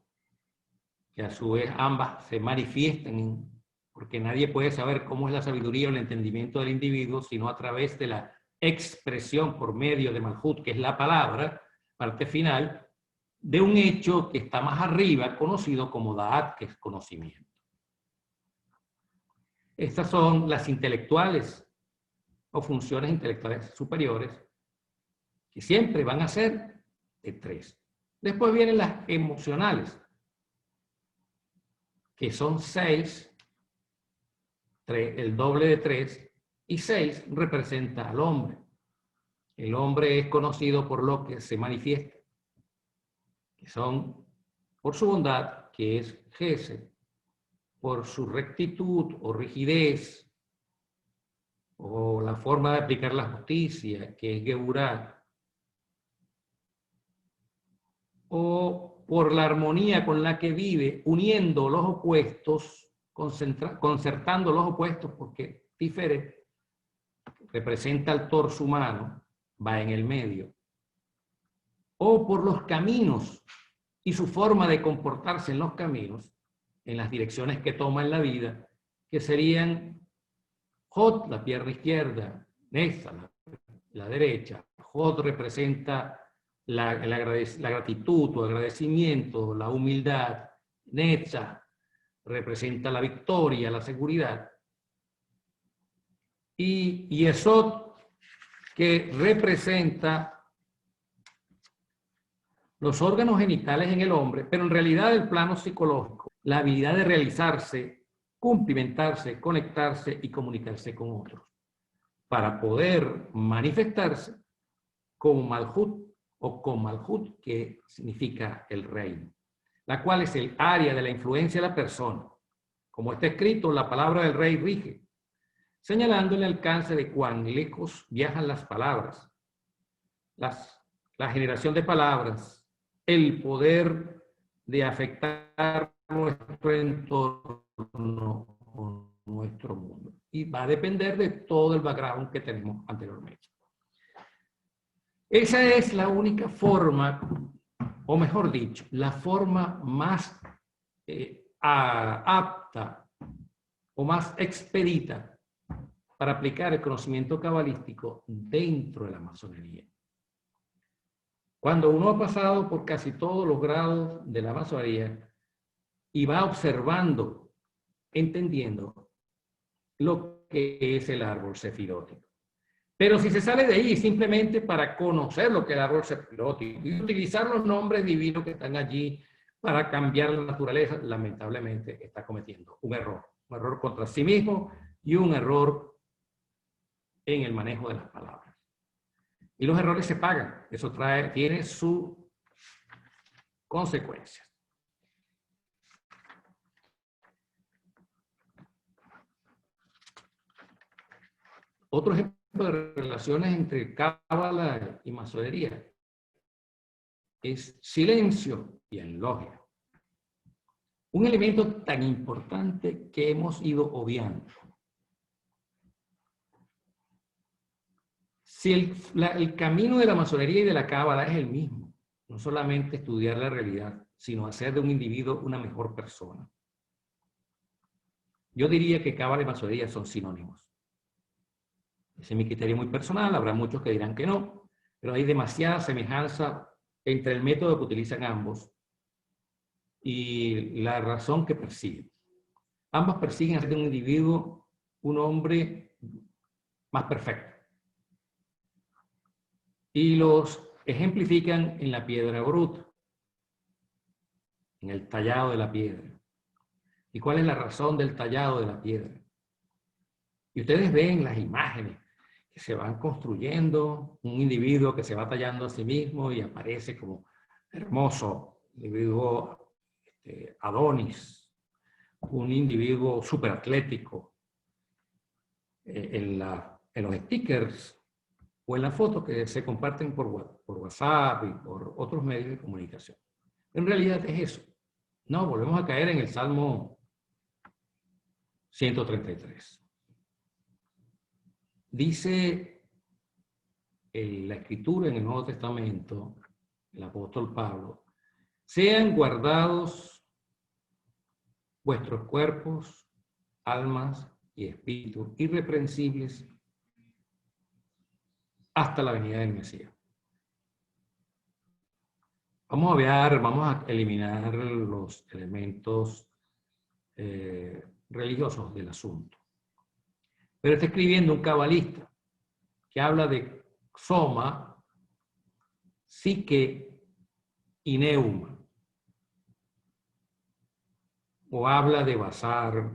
que a su vez ambas se manifiestan, porque nadie puede saber cómo es la sabiduría o el entendimiento del individuo, sino a través de la expresión por medio de Malhut, que es la palabra, parte final, de un hecho que está más arriba, conocido como Da'at, que es conocimiento. Estas son las intelectuales o funciones intelectuales superiores, que siempre van a ser de 3. Después vienen las emocionales, que son 6, el doble de 3, y 6 representa al hombre. El hombre es conocido por lo que se manifiesta, que son por su bondad, que es Gesed, por su rectitud o rigidez, o la forma de aplicar la justicia, que es Geburah, o por la armonía con la que vive, uniendo los opuestos, concertando los opuestos, porque Tiferet representa el torso humano, va en el medio, o por los caminos y su forma de comportarse en los caminos, en las direcciones que toma en la vida, que serían Hod, la pierna izquierda, Netzach, la derecha. Hod representa la gratitud o agradecimiento, la humildad. Netzach representa la victoria, la seguridad. Y Yesod, que representa los órganos genitales en el hombre, pero en realidad el plano psicológico, la habilidad de realizarse, cumplimentarse, conectarse y comunicarse con otros, para poder manifestarse como Malhut o con Malhut, que significa el reino, la cual es el área de la influencia de la persona. Como está escrito, la palabra del rey rige, señalando el alcance de cuán lejos viajan las palabras, la generación de palabras, el poder de afectar nuestro entorno, nuestro mundo. Y va a depender de todo el background que tenemos anteriormente. Esa es la única forma, o mejor dicho, la forma más apta o más expedita para aplicar el conocimiento cabalístico dentro de la masonería. Cuando uno ha pasado por casi todos los grados de la masonería y va observando, entendiendo lo que es el árbol sefirótico. Pero si se sale de ahí simplemente para conocer lo que es el árbol sefirótico y utilizar los nombres divinos que están allí para cambiar la naturaleza, lamentablemente está cometiendo un error contra sí mismo y un error en el manejo de las palabras. Y los errores se pagan. Eso tiene sus consecuencias. Otro ejemplo de relaciones entre cábala y masonería es silencio y en logia. Un elemento tan importante que hemos ido obviando. Si el camino de la masonería y de la cábala es el mismo, no solamente estudiar la realidad, sino hacer de un individuo una mejor persona. Yo diría que cábala y masonería son sinónimos. Ese es mi criterio muy personal, habrá muchos que dirán que no, pero hay demasiada semejanza entre el método que utilizan ambos y la razón que persiguen. Ambos persiguen hacer de un individuo un hombre más perfecto. Y los ejemplifican en la piedra bruta, en el tallado de la piedra. ¿Y cuál es la razón del tallado de la piedra? Y ustedes ven las imágenes que se van construyendo, un individuo que se va tallando a sí mismo y aparece como hermoso, individuo Adonis, un individuo superatlético. En los stickers o en las fotos que se comparten por WhatsApp y por otros medios de comunicación. En realidad es eso. No, volvemos a caer en el Salmo 133. Dice la Escritura en el Nuevo Testamento, el apóstol Pablo, sean guardados vuestros cuerpos, almas y espíritus irreprensibles hasta la venida del Mesías. Vamos a eliminar los elementos religiosos del asunto. Pero está escribiendo un cabalista que habla de soma, psique y neuma. O habla de basar,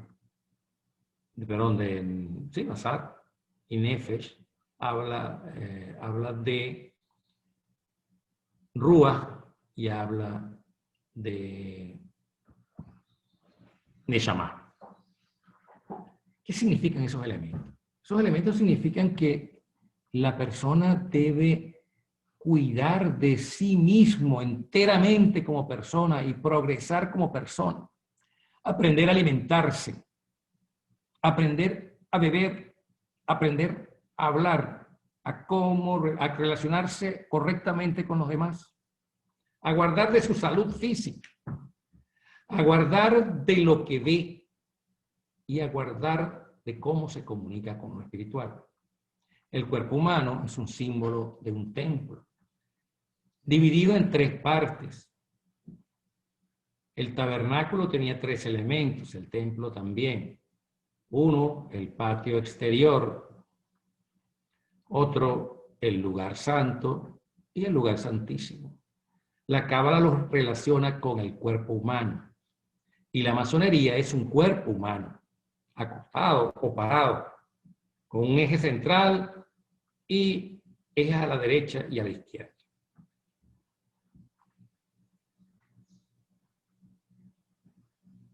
basar y nefesh. Habla de Ruach y habla de Neshama. ¿Qué significan esos elementos? Esos elementos significan que la persona debe cuidar de sí mismo enteramente como persona y progresar como persona. Aprender a alimentarse, aprender a beber, aprender a hablar, a relacionarse correctamente con los demás, a guardar de su salud física, a guardar de lo que ve y a guardar de cómo se comunica con lo espiritual. El cuerpo humano es un símbolo de un templo, dividido en 3 partes. El tabernáculo tenía 3 elementos, el templo también. Uno, el patio exterior. Otro, el lugar santo y el lugar santísimo. La cábala los relaciona con el cuerpo humano. Y la masonería es un cuerpo humano, acostado o parado, con un eje central y ejes a la derecha y a la izquierda.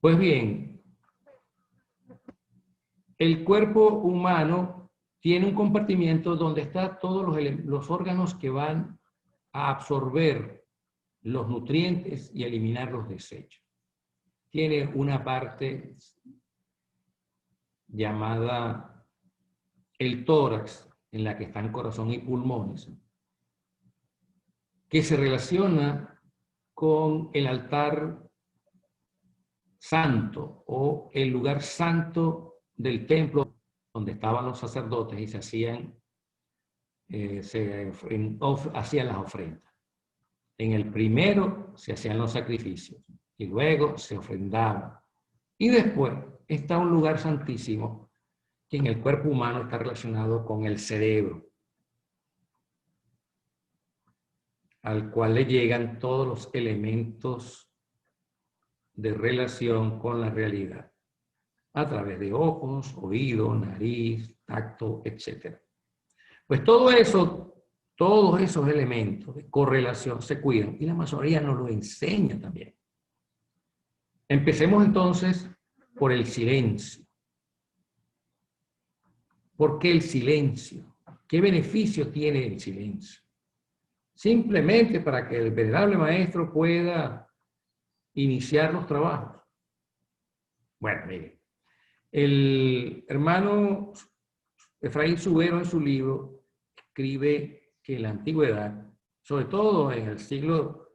Pues bien, el cuerpo humano tiene un compartimiento donde están todos los órganos que van a absorber los nutrientes y eliminar los desechos. Tiene una parte llamada el tórax, en la que están corazón y pulmones, que se relaciona con el altar santo o el lugar santo del templo donde estaban los sacerdotes y hacían las ofrendas. En el primero se hacían los sacrificios y luego se ofrendaban. Y después está un lugar santísimo que en el cuerpo humano está relacionado con el cerebro, al cual le llegan todos los elementos de relación con la realidad, a través de ojos, oído, nariz, tacto, etc. Pues todos esos elementos de correlación se cuidan y la masonería nos lo enseña también. Empecemos entonces por el silencio. ¿Por qué el silencio? ¿Qué beneficio tiene el silencio? Simplemente para que el venerable maestro pueda iniciar los trabajos. Bueno, mire, el hermano Efraín Subero en su libro escribe que en la antigüedad, sobre todo en el siglo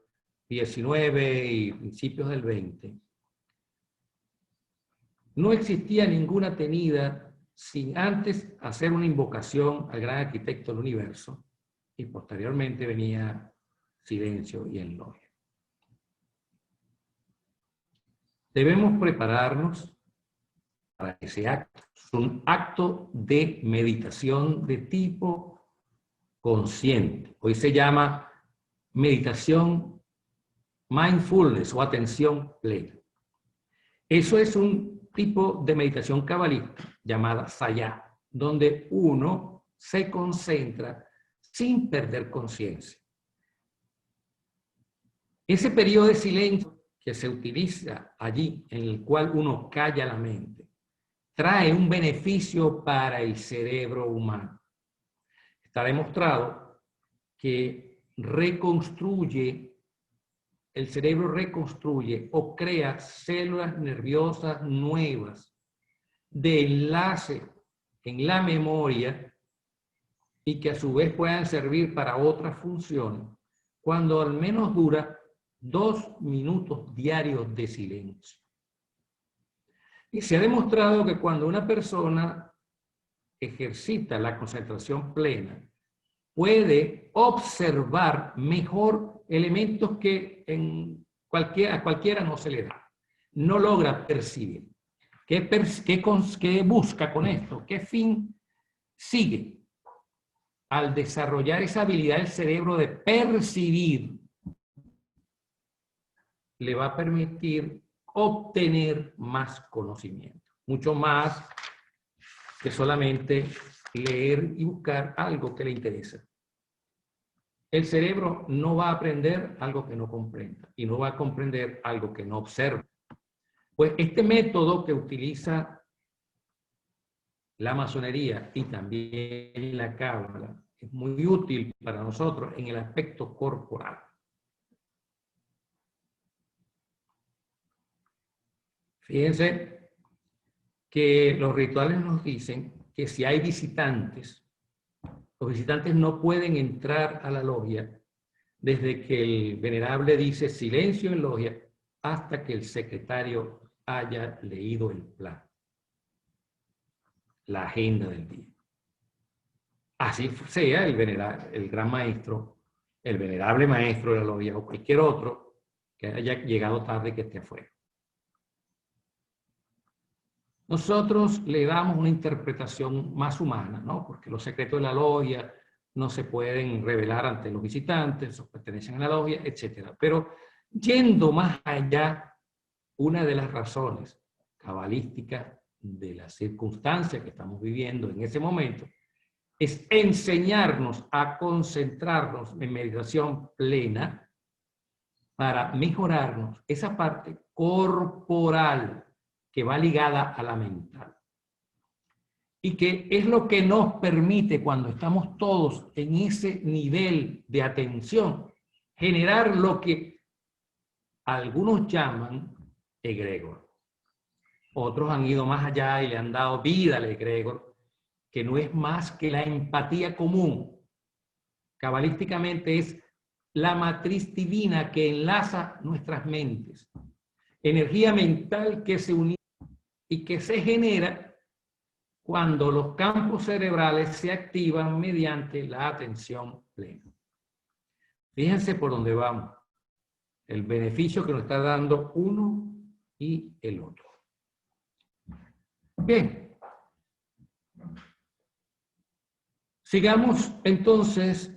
XIX y principios del XX, no existía ninguna tenida sin antes hacer una invocación al gran arquitecto del universo, y posteriormente venía silencio y en logia. Debemos prepararnos para ese acto. Es un acto de meditación de tipo consciente. Hoy se llama meditación mindfulness o atención plena. Eso es un tipo de meditación cabalista llamada sayá, donde uno se concentra sin perder conciencia. Ese periodo de silencio que se utiliza allí, en el cual uno calla la mente, trae un beneficio para el cerebro humano. Está demostrado que el cerebro reconstruye o crea células nerviosas nuevas de enlace en la memoria y que a su vez puedan servir para otras funciones, cuando al menos dura 2 minutos diarios de silencio. Y se ha demostrado que cuando una persona ejercita la concentración plena, puede observar mejor elementos que a cualquiera no se le da. No logra percibir. ¿Qué busca con esto? ¿Qué fin sigue? Al desarrollar esa habilidad del cerebro de percibir, le va a permitir obtener más conocimiento, mucho más que solamente leer y buscar algo que le interesa. El cerebro no va a aprender algo que no comprenda y no va a comprender algo que no observa. Pues este método que utiliza la masonería y también la cábala es muy útil para nosotros en el aspecto corporal. Fíjense que los rituales nos dicen que si hay visitantes, los visitantes no pueden entrar a la logia desde que el venerable dice silencio en logia hasta que el secretario haya leído el plan, la agenda del día. Así sea el gran maestro, el venerable maestro de la logia o cualquier otro que haya llegado tarde que esté afuera. Nosotros le damos una interpretación más humana, ¿no? Porque los secretos de la logia no se pueden revelar ante los visitantes, o pertenecen a la logia, etc. Pero yendo más allá, una de las razones cabalísticas de la circunstancia que estamos viviendo en ese momento es enseñarnos a concentrarnos en meditación plena para mejorarnos esa parte corporal que va ligada a la mental. Y que es lo que nos permite, cuando estamos todos en ese nivel de atención, generar lo que algunos llaman egregor. Otros han ido más allá y le han dado vida al egregor, que no es más que la empatía común. Cabalísticamente es la matriz divina que enlaza nuestras mentes. Energía mental que se une y que se genera cuando los campos cerebrales se activan mediante la atención plena. Fíjense por dónde vamos. El beneficio que nos está dando uno y el otro. Bien. Sigamos entonces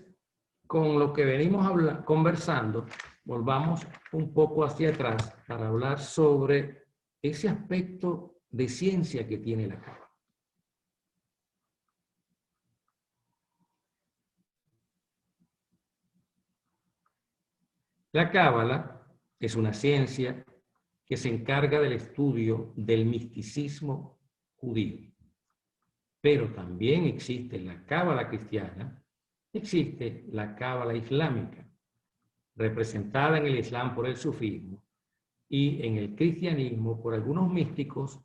con lo que venimos conversando. Volvamos un poco hacia atrás para hablar sobre ese aspecto de ciencia que tiene la cábala. La cábala es una ciencia que se encarga del estudio del misticismo judío. Pero también existe la cábala cristiana, existe la cábala islámica, representada en el Islam por el sufismo y en el cristianismo por algunos místicos,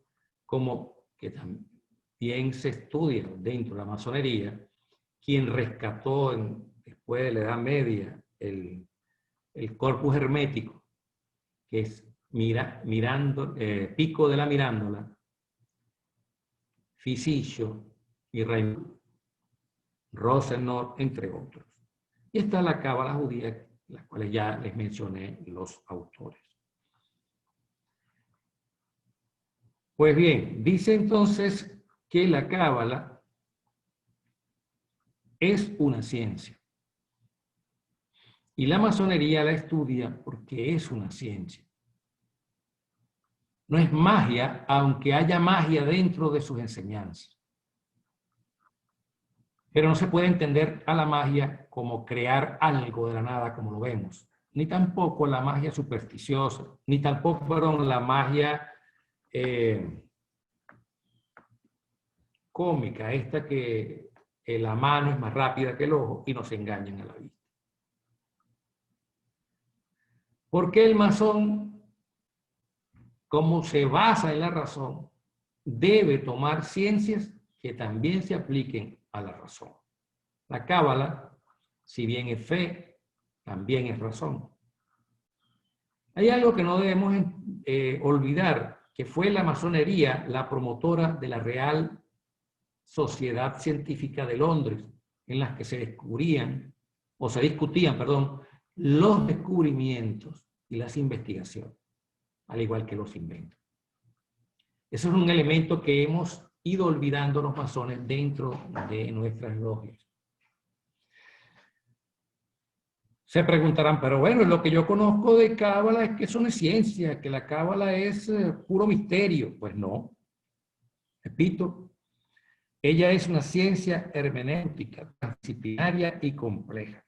como que también se estudia dentro de la masonería, quien rescató después de la Edad Media el corpus hermético, que es pico de la mirándola, Fisiccio y Raymond Rosenor, entre otros. Y está la cábala judía, las cuales ya les mencioné los autores. Pues bien, dice entonces que la cábala es una ciencia. Y la masonería la estudia porque es una ciencia. No es magia, aunque haya magia dentro de sus enseñanzas. Pero no se puede entender a la magia como crear algo de la nada, como lo vemos. Ni tampoco la magia supersticiosa, ni tampoco, perdón, la magia cómica, esta que la mano es más rápida que el ojo y nos engañan a la vista. Porque el masón, como se basa en la razón, debe tomar ciencias que también se apliquen a la razón. La cábala, si bien es fe, también es razón. Hay algo que no debemos olvidar, que fue la masonería la promotora de la Real Sociedad Científica de Londres, en las que se discutían, los descubrimientos y las investigaciones, al igual que los inventos. Eso es un elemento que hemos ido olvidando los masones dentro de nuestras logias. Se preguntarán, pero bueno, lo que yo conozco de cábala es que eso no es ciencia, que la cábala es puro misterio. Pues no. Repito, ella es una ciencia hermenéutica, transdisciplinaria y compleja.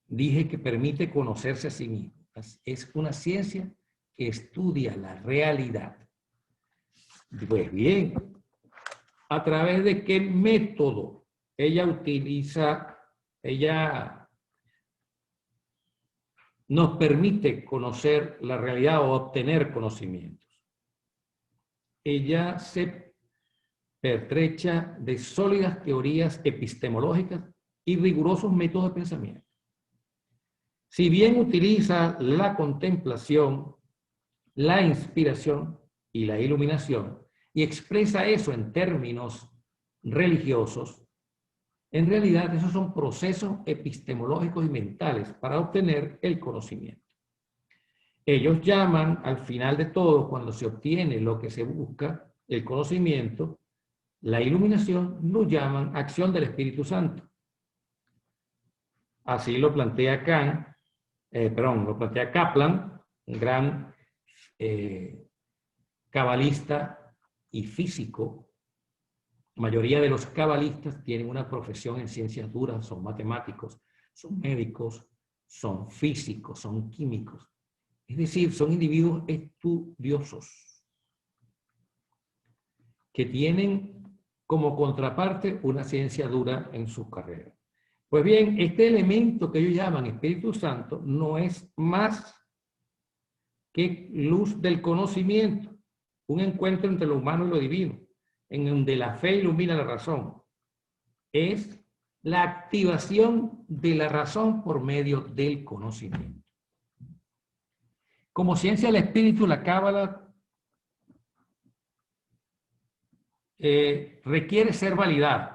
Dije que permite conocerse a sí mismo. Es una ciencia que estudia la realidad. Pues bien, ¿a través de qué método ella nos permite conocer la realidad o obtener conocimientos? Ella se pertrecha de sólidas teorías epistemológicas y rigurosos métodos de pensamiento. Si bien utiliza la contemplación, la inspiración y la iluminación, y expresa eso en términos religiosos, en realidad esos son procesos epistemológicos y mentales para obtener el conocimiento. Ellos llaman, al final de todo, cuando se obtiene lo que se busca, el conocimiento, la iluminación, lo llaman acción del Espíritu Santo. Así lo plantea Kaplan, un gran cabalista y físico. La mayoría de los cabalistas tienen una profesión en ciencias duras, son matemáticos, son médicos, son físicos, son químicos. Es decir, son individuos estudiosos que tienen como contraparte una ciencia dura en sus carreras. Pues bien, este elemento que ellos llaman Espíritu Santo no es más que luz del conocimiento, un encuentro entre lo humano y lo divino, en donde la fe ilumina la razón. Es la activación de la razón por medio del conocimiento. Como ciencia del espíritu, la cábala requiere ser validada,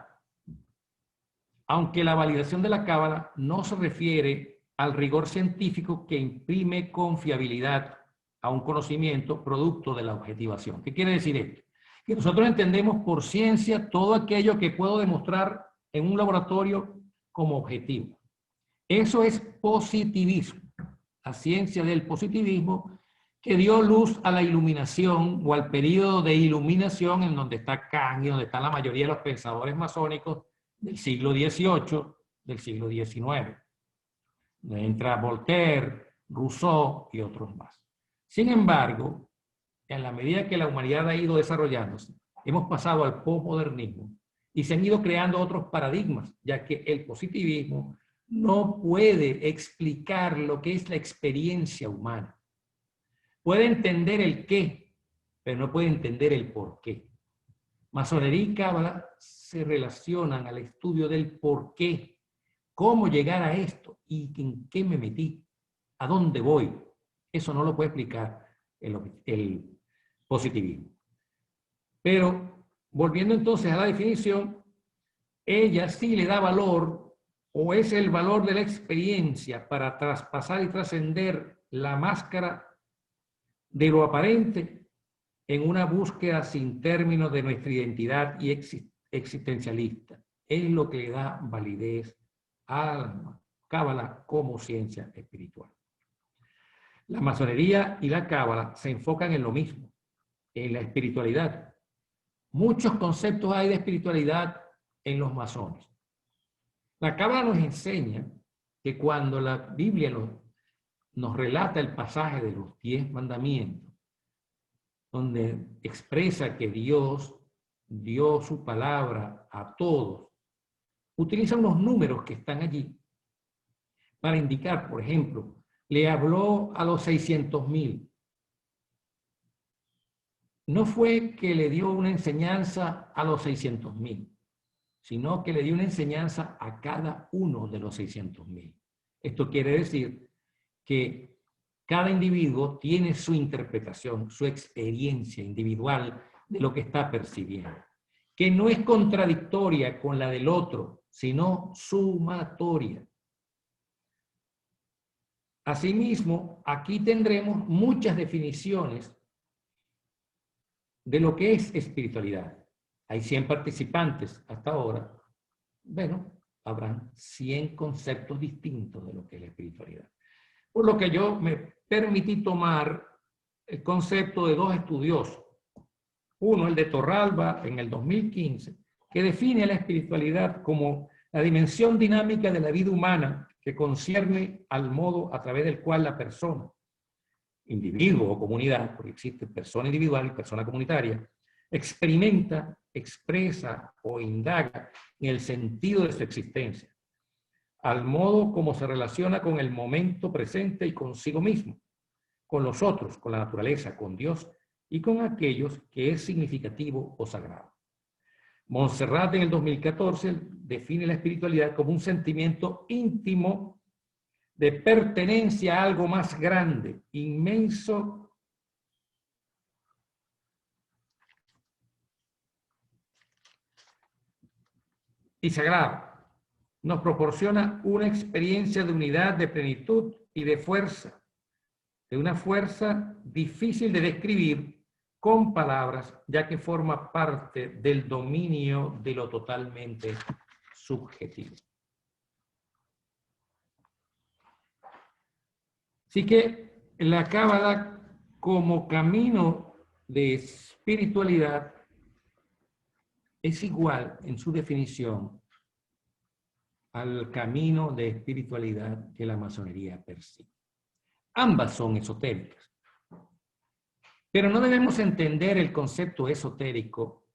aunque la validación de la cábala no se refiere al rigor científico que imprime confiabilidad a un conocimiento producto de la objetivación. ¿Qué quiere decir esto? Que nosotros entendemos por ciencia todo aquello que puedo demostrar en un laboratorio como objetivo. Eso es positivismo, la ciencia del positivismo que dio luz a la iluminación o al periodo de iluminación en donde está Kant y donde están la mayoría de los pensadores masónicos del siglo XVIII, del siglo XIX. Entra Voltaire, Rousseau y otros más. Sin embargo, en la medida que la humanidad ha ido desarrollándose, hemos pasado al posmodernismo y se han ido creando otros paradigmas, ya que el positivismo no puede explicar lo que es la experiencia humana. Puede entender el qué, pero no puede entender el por qué. Masonería y cábala se relacionan al estudio del por qué, cómo llegar a esto y en qué me metí, a dónde voy. Eso no lo puede explicar el positivismo. Pero volviendo entonces a la definición, ella sí le da valor, o es el valor de la experiencia para traspasar y trascender la máscara de lo aparente en una búsqueda sin término de nuestra identidad y existencialista. Es lo que le da validez a la cábala como ciencia espiritual. La masonería y la cábala se enfocan en lo mismo, en la espiritualidad. Muchos conceptos hay de espiritualidad en los masones. La cábala nos enseña que cuando la Biblia nos relata el pasaje de los 10 mandamientos, donde expresa que Dios dio su palabra a todos, utiliza unos números que están allí para indicar, por ejemplo, le habló a los 600,000. No fue que le dio una enseñanza a los 600,000, sino que le dio una enseñanza a cada uno de los 600,000. Esto quiere decir que cada individuo tiene su interpretación, su experiencia individual de lo que está percibiendo, que no es contradictoria con la del otro, sino sumatoria. Asimismo, aquí tendremos muchas definiciones de lo que es espiritualidad. Hay 100 participantes hasta ahora. Bueno, habrán 100 conceptos distintos de lo que es la espiritualidad. Por lo que yo me permití tomar el concepto de 2 estudiosos. Uno, el de Torralba, en el 2015, que define la espiritualidad como la dimensión dinámica de la vida humana que concierne al modo a través del cual la persona, individuo o comunidad, porque existe persona individual y persona comunitaria, experimenta, expresa o indaga en el sentido de su existencia, al modo como se relaciona con el momento presente y consigo mismo, con los otros, con la naturaleza, con Dios y con aquellos que es significativo o sagrado. Montserrat en el 2014 define la espiritualidad como un sentimiento íntimo de pertenencia a algo más grande, inmenso y sagrado. Nos proporciona una experiencia de unidad, de plenitud y de fuerza, de una fuerza difícil de describir con palabras, ya que forma parte del dominio de lo totalmente subjetivo. Así que la cábala como camino de espiritualidad es igual en su definición al camino de espiritualidad que la masonería persigue. Ambas son esotéricas. Pero no debemos entender el concepto esotérico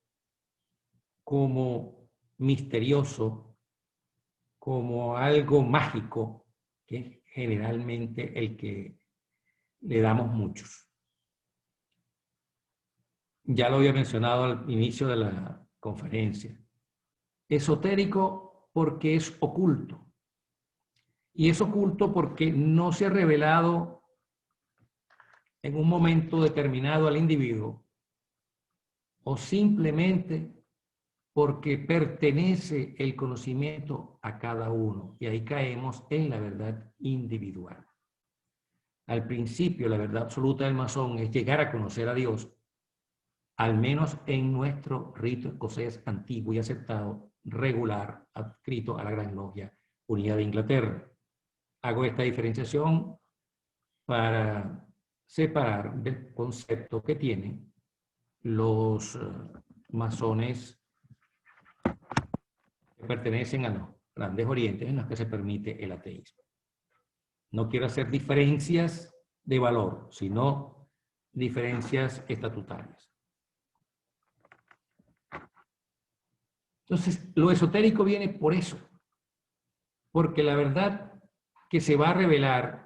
como misterioso, como algo mágico, que es generalmente el que le damos muchos. Ya lo había mencionado al inicio de la conferencia. Esotérico porque es oculto. Y es oculto porque no se ha revelado en un momento determinado al individuo, o simplemente porque pertenece el conocimiento a cada uno, y ahí caemos en la verdad individual. Al principio, la verdad absoluta del masón es llegar a conocer a Dios, al menos en nuestro rito escocés antiguo y aceptado, regular, adscrito a la Gran Logia Unida de Inglaterra. Hago esta diferenciación para separar del concepto que tienen los masones que pertenecen a los grandes orientes en los que se permite el ateísmo. No quiero hacer diferencias de valor, sino diferencias estatutarias. Entonces, lo esotérico viene por eso, porque la verdad que se va a revelar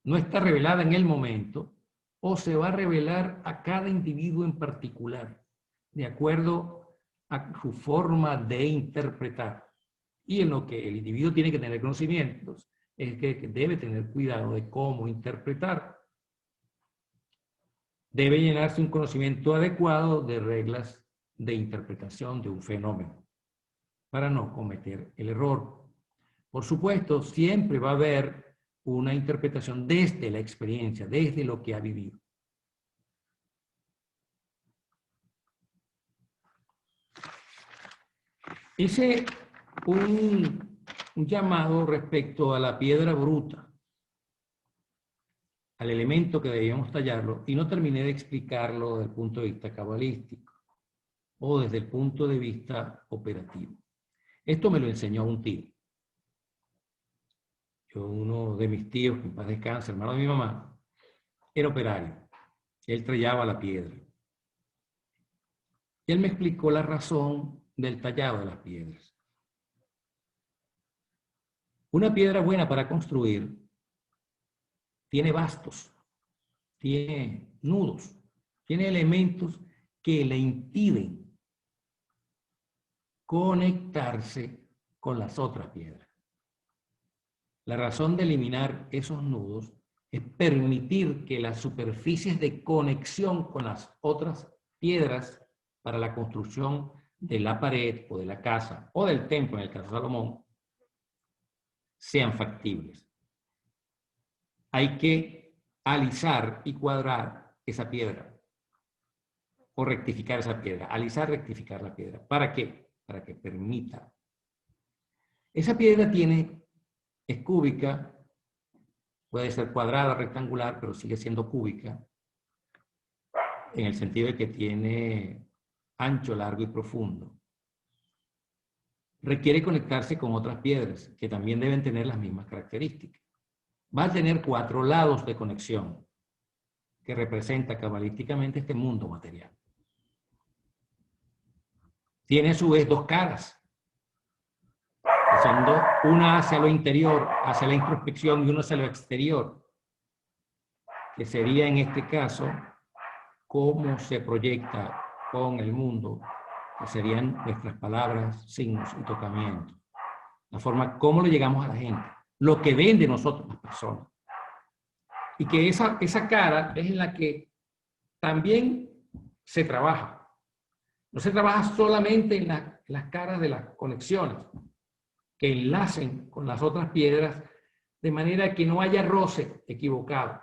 no está revelada en el momento, o se va a revelar a cada individuo en particular, de acuerdo a su forma de interpretar. Y en lo que el individuo tiene que tener conocimientos, es que debe tener cuidado de cómo interpretar. debe llenarse un conocimiento adecuado de reglas de interpretación de un fenómeno para no cometer el error. Por supuesto, siempre va a haber una interpretación desde la experiencia, desde lo que ha vivido. Hice un llamado respecto a la piedra bruta, al elemento que debíamos tallarlo, y no terminé de explicarlo desde el punto de vista cabalístico o desde el punto de vista operativo. Esto me lo enseñó un tío. Uno de mis tíos, que en paz descanse, hermano de mi mamá, era operario. Él tallaba la piedra. Y él me explicó la razón del tallado de las piedras. Una piedra buena para construir tiene bastos, tiene nudos, tiene elementos que le impiden conectarse con las otras piedras. La razón de eliminar esos nudos es permitir que las superficies de conexión con las otras piedras para la construcción de la pared o de la casa o del templo, en el caso de Salomón, sean factibles. Hay que alisar y cuadrar esa piedra o rectificar esa piedra. Alisar, rectificar la piedra. ¿Para qué? Para que permita. Esa piedra es cúbica, puede ser cuadrada, rectangular, pero sigue siendo cúbica, en el sentido de que tiene ancho, largo y profundo. Requiere conectarse con otras piedras, que también deben tener las mismas características. Va a tener 4 lados de conexión, que representa cabalísticamente este mundo material. Tiene a su vez 2 caras, una hacia lo interior, hacia la introspección, y una hacia lo exterior, que sería en este caso cómo se proyecta con el mundo, que serían nuestras palabras, signos y tocamientos. La forma cómo le llegamos a la gente, lo que ven de nosotros las personas. Y que esa cara es en la que también se trabaja. No se trabaja solamente en las caras de las conexiones, que enlacen con las otras piedras, de manera que no haya roce equivocado,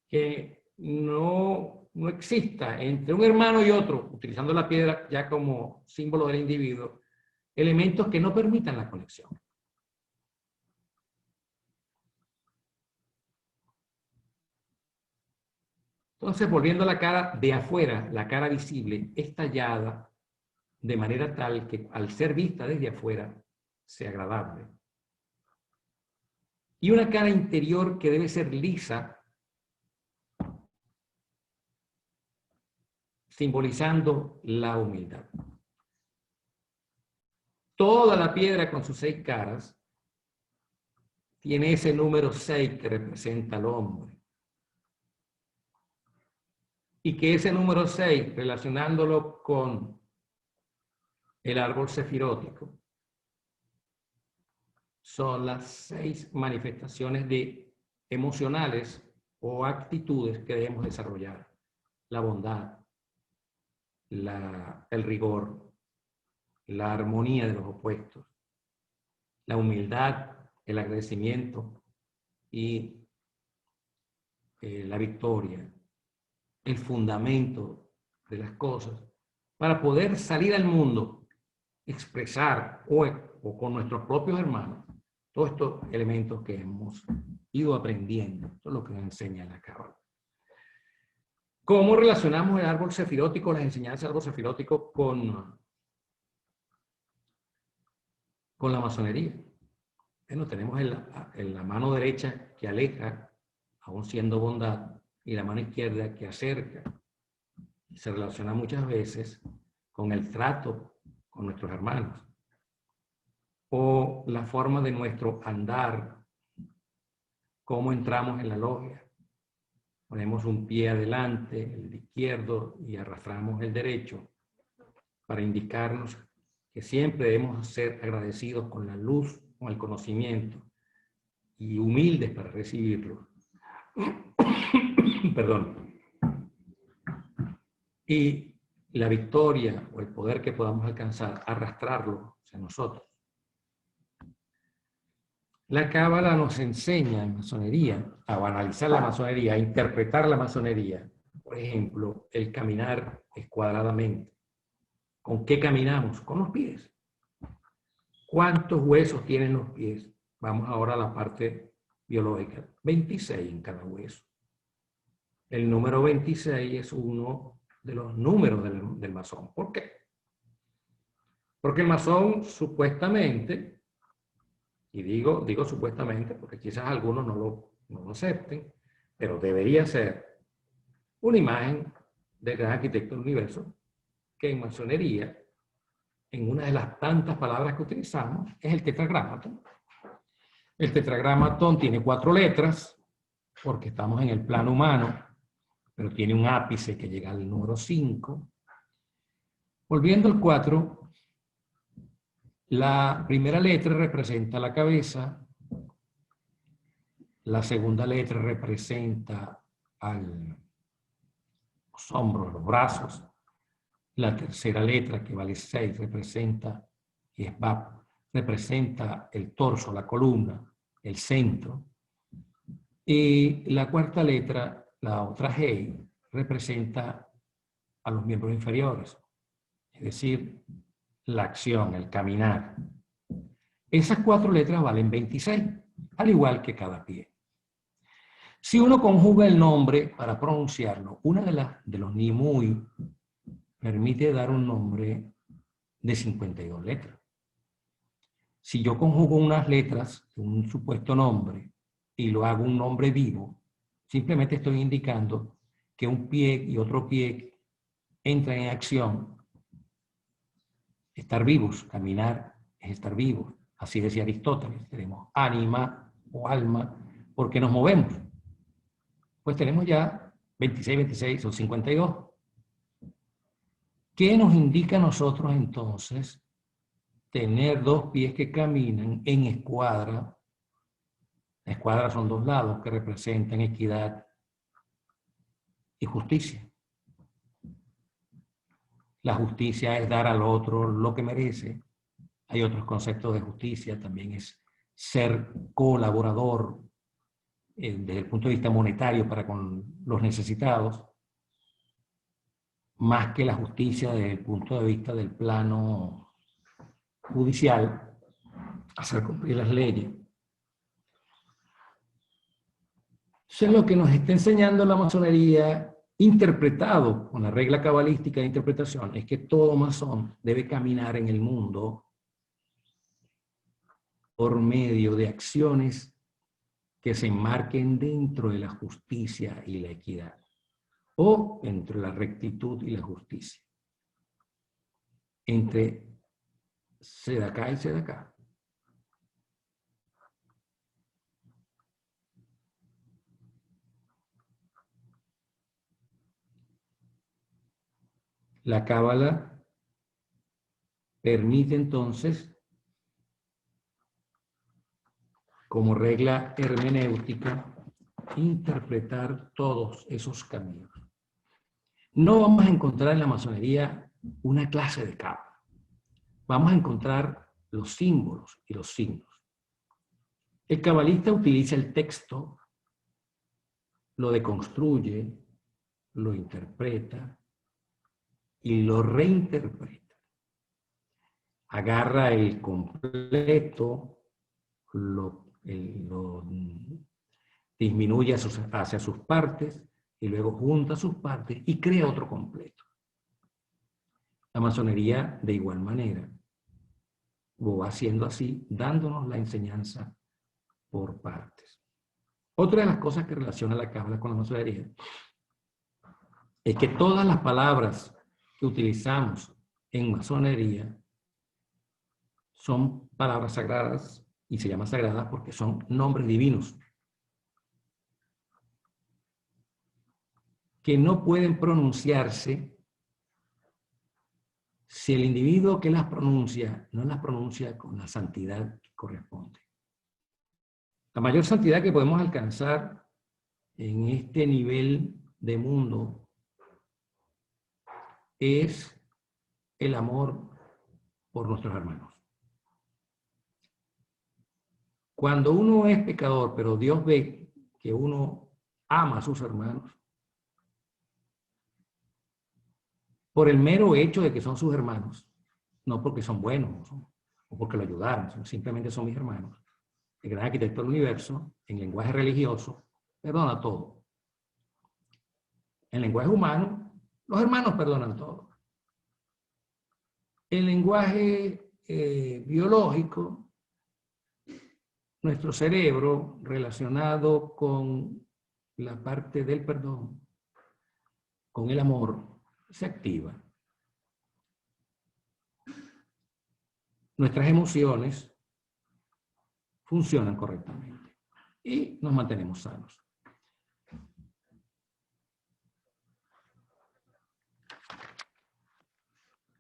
que no exista entre un hermano y otro, utilizando la piedra ya como símbolo del individuo, elementos que no permitan la conexión. Entonces, volviendo a la cara de afuera, la cara visible es tallada de manera tal que al ser vista desde afuera sea agradable. Y una cara interior que debe ser lisa, simbolizando la humildad. Toda la piedra con sus 6 caras tiene ese número 6 que representa al hombre. Y que ese número 6, relacionándolo con el árbol sefirótico, son las 6 manifestaciones emocionales o actitudes que debemos desarrollar. La bondad, el rigor, la armonía de los opuestos, la humildad, el agradecimiento y la victoria, el fundamento de las cosas, para poder salir al mundo, expresar o con nuestros propios hermanos todos estos elementos que hemos ido aprendiendo. Esto es lo que nos enseña la Cábala. ¿Cómo relacionamos el árbol sefirótico, las enseñanzas del árbol sefirótico con la masonería? Bueno, tenemos en la mano derecha que aleja, aún siendo bondad, y la mano izquierda que acerca. Y se relaciona muchas veces con el trato con nuestros hermanos, o la forma de nuestro andar, cómo entramos en la logia. Ponemos un pie adelante, el izquierdo, y arrastramos el derecho para indicarnos que siempre debemos ser agradecidos con la luz, con el conocimiento, y humildes para recibirlo. Perdón. y la victoria o el poder que podamos alcanzar, arrastrarlo hacia nosotros. La Cábala nos enseña en masonería a analizar la masonería, a interpretar la masonería. Por ejemplo, el caminar escuadradamente. ¿Con qué caminamos? Con los pies. ¿Cuántos huesos tienen los pies? Vamos ahora a la parte biológica. 26 en cada hueso. El número 26 es uno de los números del masón. ¿Por qué? Porque el masón supuestamente, y digo supuestamente porque quizás algunos no lo acepten, pero debería ser una imagen del gran arquitecto del universo, que en masonería, en una de las tantas palabras que utilizamos, es el tetragramatón. El tetragramatón tiene 4 letras, porque estamos en el plano humano, pero tiene un ápice que llega al número 5. Volviendo al 4, la primera letra representa la cabeza, la segunda letra representa los hombros, los brazos, la tercera letra, que vale 6, representa el torso, la columna, el centro. Y la cuarta letra, la otra G, representa a los miembros inferiores, es decir, la acción, el caminar. Esas 4 letras valen 26, al igual que cada pie. Si uno conjuga el nombre para pronunciarlo, una de los Nimui permite dar un nombre de 52 letras. Si yo conjugo unas letras de un supuesto nombre y lo hago un nombre vivo, simplemente estoy indicando que un pie y otro pie entran en acción. Estar vivos, caminar es estar vivos. Así decía Aristóteles, tenemos ánima o alma porque nos movemos. Pues tenemos ya 26, 26 o 52. ¿Qué nos indica a nosotros entonces tener 2 pies que caminan en escuadra? La escuadra son 2 lados que representan equidad y justicia. La justicia es dar al otro lo que merece. Hay otros conceptos de justicia, también es ser colaborador desde el punto de vista monetario para con los necesitados, más que la justicia desde el punto de vista del plano judicial, hacer cumplir las leyes. Eso es lo que nos está enseñando la masonería, interpretado con la regla cabalística de interpretación, es que todo masón debe caminar en el mundo por medio de acciones que se enmarquen dentro de la justicia y la equidad, o entre la rectitud y la justicia, entre sedacá y sedacá. La Cábala permite entonces, como regla hermenéutica, interpretar todos esos caminos. No vamos a encontrar en la masonería una clase de Cábala. Vamos a encontrar los símbolos y los signos. El cabalista utiliza el texto, lo deconstruye, lo interpreta y lo reinterpreta. Agarra el completo, lo disminuye hacia sus partes y luego junta sus partes y crea otro completo. La masonería, de igual manera, lo va haciendo así, dándonos la enseñanza por partes. Otra de las cosas que relaciona la Cábala con la masonería es que todas las palabras que utilizamos en masonería son palabras sagradas, y se llaman sagradas porque son nombres divinos que no pueden pronunciarse si el individuo que las pronuncia no las pronuncia con la santidad que corresponde. La mayor santidad que podemos alcanzar en este nivel de mundo es el amor por nuestros hermanos. Cuando uno es pecador, pero Dios ve que uno ama a sus hermanos, por el mero hecho de que son sus hermanos, no porque son buenos o porque lo ayudaron, sino simplemente son mis hermanos. El gran arquitecto del universo, en lenguaje religioso, perdona todo. En lenguaje humano, los hermanos perdonan todo. En lenguaje biológico, nuestro cerebro relacionado con la parte del perdón, con el amor, se activa. Nuestras emociones funcionan correctamente y nos mantenemos sanos.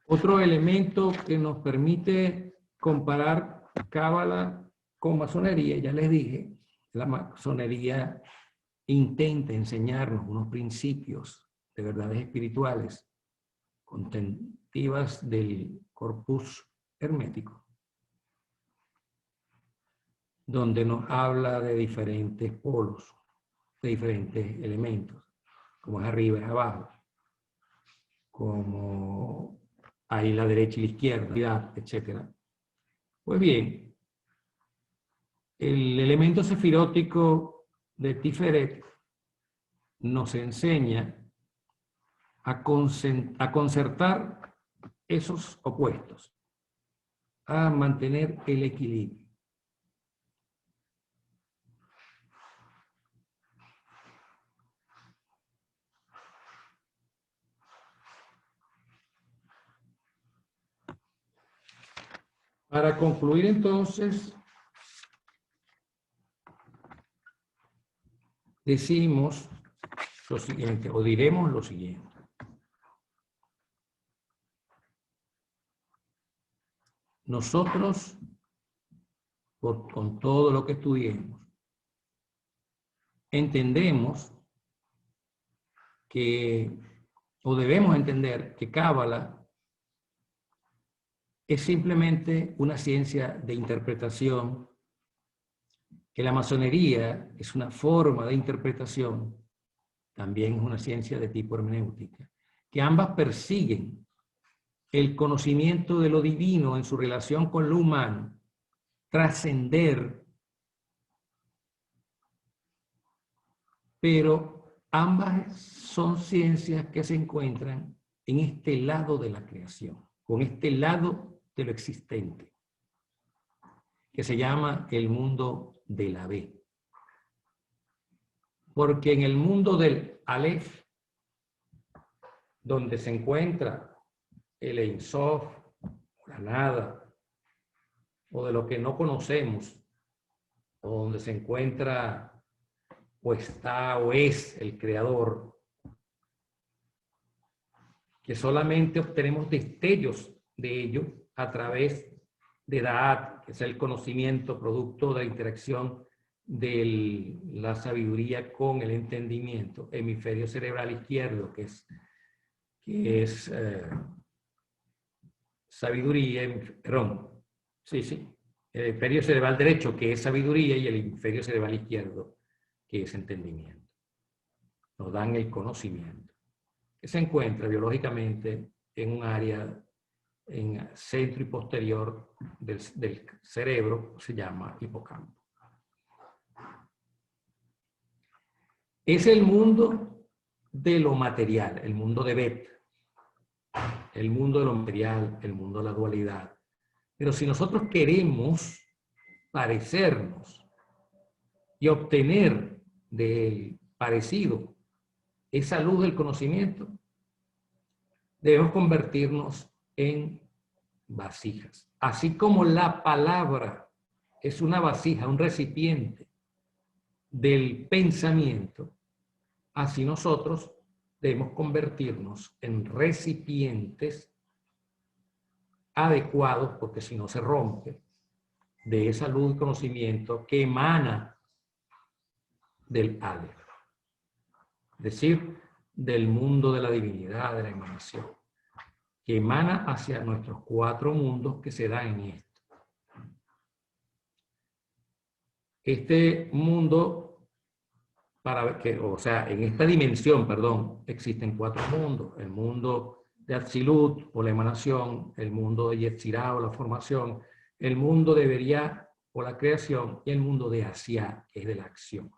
Otro elemento que nos permite comparar Cábala con masonería, ya les dije, la masonería intenta enseñarnos unos principios de verdades espirituales constitutivas del corpus hermético, donde nos habla de diferentes polos, de diferentes elementos, como es arriba, es abajo, como hay la derecha y la izquierda, etc. Pues bien, el elemento sefirótico de Tiferet nos enseña a concertar esos opuestos, a mantener el equilibrio. Para concluir entonces, decimos lo siguiente, o diremos lo siguiente. Nosotros, con todo lo que estudiemos, entendemos que, o debemos entender que Cábala es simplemente una ciencia de interpretación, que la masonería es una forma de interpretación, también es una ciencia de tipo hermenéutica, que ambas persiguen el conocimiento de lo divino en su relación con lo humano, trascender, pero ambas son ciencias que se encuentran en este lado de la creación, con este lado de lo existente, que se llama el mundo de la B. Porque en el mundo del Aleph, donde se encuentra el Ein Sof, la nada, o de lo que no conocemos, o donde se encuentra o está o es el creador, que solamente obtenemos destellos de ello a través de Da'at, que es el conocimiento producto de la interacción de la sabiduría con el entendimiento, hemisferio cerebral izquierdo, que es sabiduría, perdón, el hemisferio cerebral derecho, que es sabiduría, y el hemisferio cerebral izquierdo, que es entendimiento. Nos dan el conocimiento, que se encuentra biológicamente en un área en centro y posterior del cerebro, se llama hipocampo. Es el mundo de lo material, el mundo de Bet, el mundo de lo material, el mundo de la dualidad. Pero si nosotros queremos parecernos y obtener del parecido esa luz del conocimiento, debemos convertirnos en vasijas. Así como la palabra es una vasija, un recipiente del pensamiento, así nosotros debemos convertirnos en recipientes adecuados, porque si no se rompe, de esa luz de conocimiento que emana del Aleph, es decir, del mundo de la divinidad, de la emanación. que emana hacia nuestros 4 mundos que se dan en esto. Este mundo, en esta dimensión, perdón, existen 4 mundos. El mundo de Atzilut, o la emanación, el mundo de Yetzirah, o la formación, el mundo de Beriah, o la creación, y el mundo de Asiá, que es de la acción.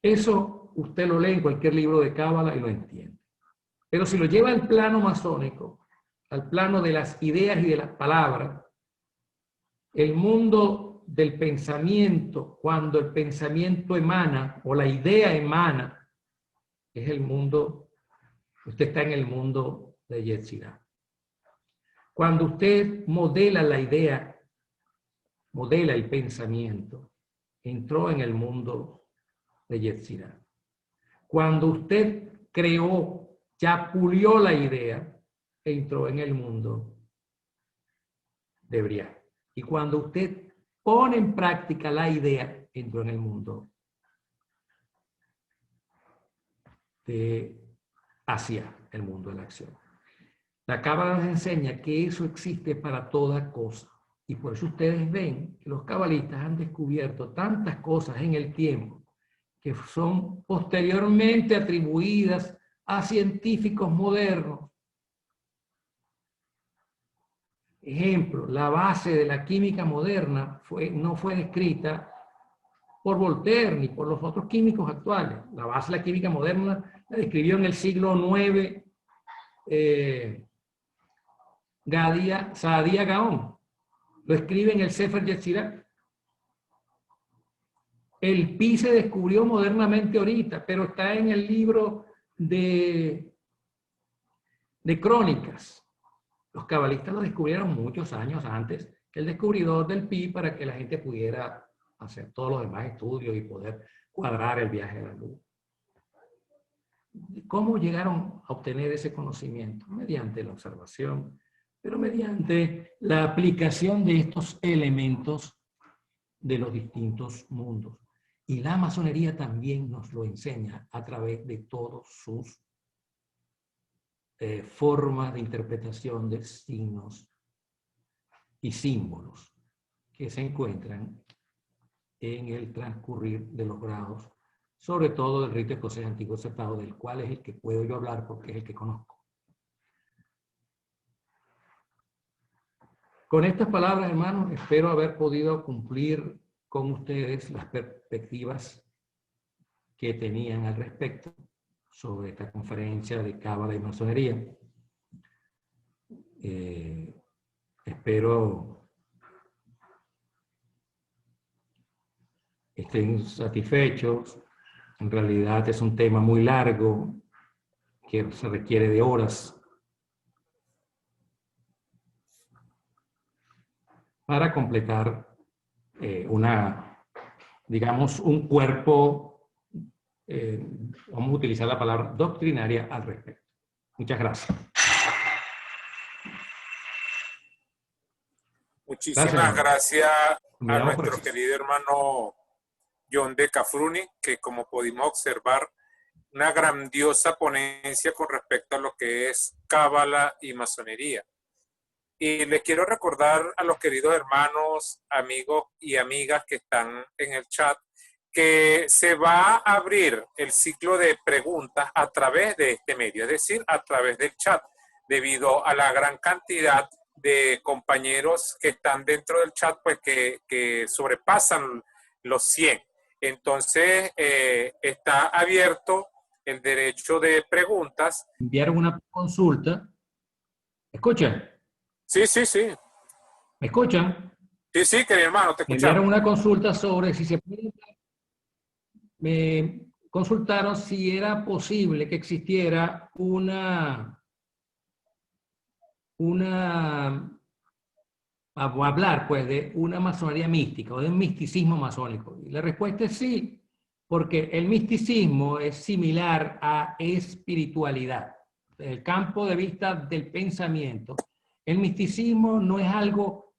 Eso usted lo lee en cualquier libro de Cábala y lo entiende. Pero si lo lleva al plano masónico, al plano de las ideas y de las palabras, el mundo del pensamiento, cuando el pensamiento emana, o la idea emana, es el mundo, usted está en el mundo de Yetzirah. Cuando usted modela la idea, modela el pensamiento, entró en el mundo de Yetzirah. Cuando usted creó, ya pulió la idea, entró en el mundo de Beriah. Y cuando usted pone en práctica la idea, entró en el mundo de Asiá, el mundo de la acción. La Cábala nos enseña que eso existe para toda cosa. Y por eso ustedes ven que los cabalistas han descubierto tantas cosas en el tiempo que son posteriormente atribuidas a científicos modernos. Ejemplo, la base de la química moderna no fue descrita por Voltaire ni por los otros químicos actuales. La base de la química moderna la describió en el siglo IX Saadia Gaon. Lo escribe en el Sefer Yetzirah. El pi se descubrió modernamente ahorita, pero está en el libro de Crónicas. Los cabalistas lo descubrieron muchos años antes que el descubridor del pi, para que la gente pudiera hacer todos los demás estudios y poder cuadrar el viaje de la luz. ¿Cómo llegaron a obtener ese conocimiento? Mediante la observación, pero mediante la aplicación de estos elementos de los distintos mundos. Y la masonería también nos lo enseña a través de todos sus formas de interpretación de signos y símbolos que se encuentran en el transcurrir de los grados, sobre todo del rito escocés antiguo aceptado, del cual es el que puedo yo hablar porque es el que conozco. Con estas palabras, hermanos, espero haber podido cumplir con ustedes las perspectivas que tenían al respecto sobre esta conferencia de Cábala y Masonería. Espero estén satisfechos. En realidad es un tema muy largo que se requiere de horas para completar digamos, un cuerpo, vamos a utilizar la palabra doctrinaria al respecto. Muchas gracias. Muchísimas gracias a nuestro querido hermano John de Cafruni, que como pudimos observar, una grandiosa ponencia con respecto a lo que es Cábala y masonería. Y les quiero recordar a los queridos hermanos, amigos y amigas que están en el chat, que se va a abrir el ciclo de preguntas a través de este medio, es decir, a través del chat, debido a la gran cantidad de compañeros que están dentro del chat, pues que sobrepasan los 100. Entonces, está abierto el derecho de preguntas. Enviaron una consulta. ¿Escuchan? Sí, sí, sí. ¿Me escuchan? Sí, sí, querido hermano, te escuchamos. Enviaron una consulta sobre si se puede. Me consultaron si era posible que existiera hablar pues de una masonería mística o de un misticismo masónico. Y la respuesta es sí, porque el misticismo es similar a espiritualidad. Desde el campo de vista del pensamiento, el misticismo no es algo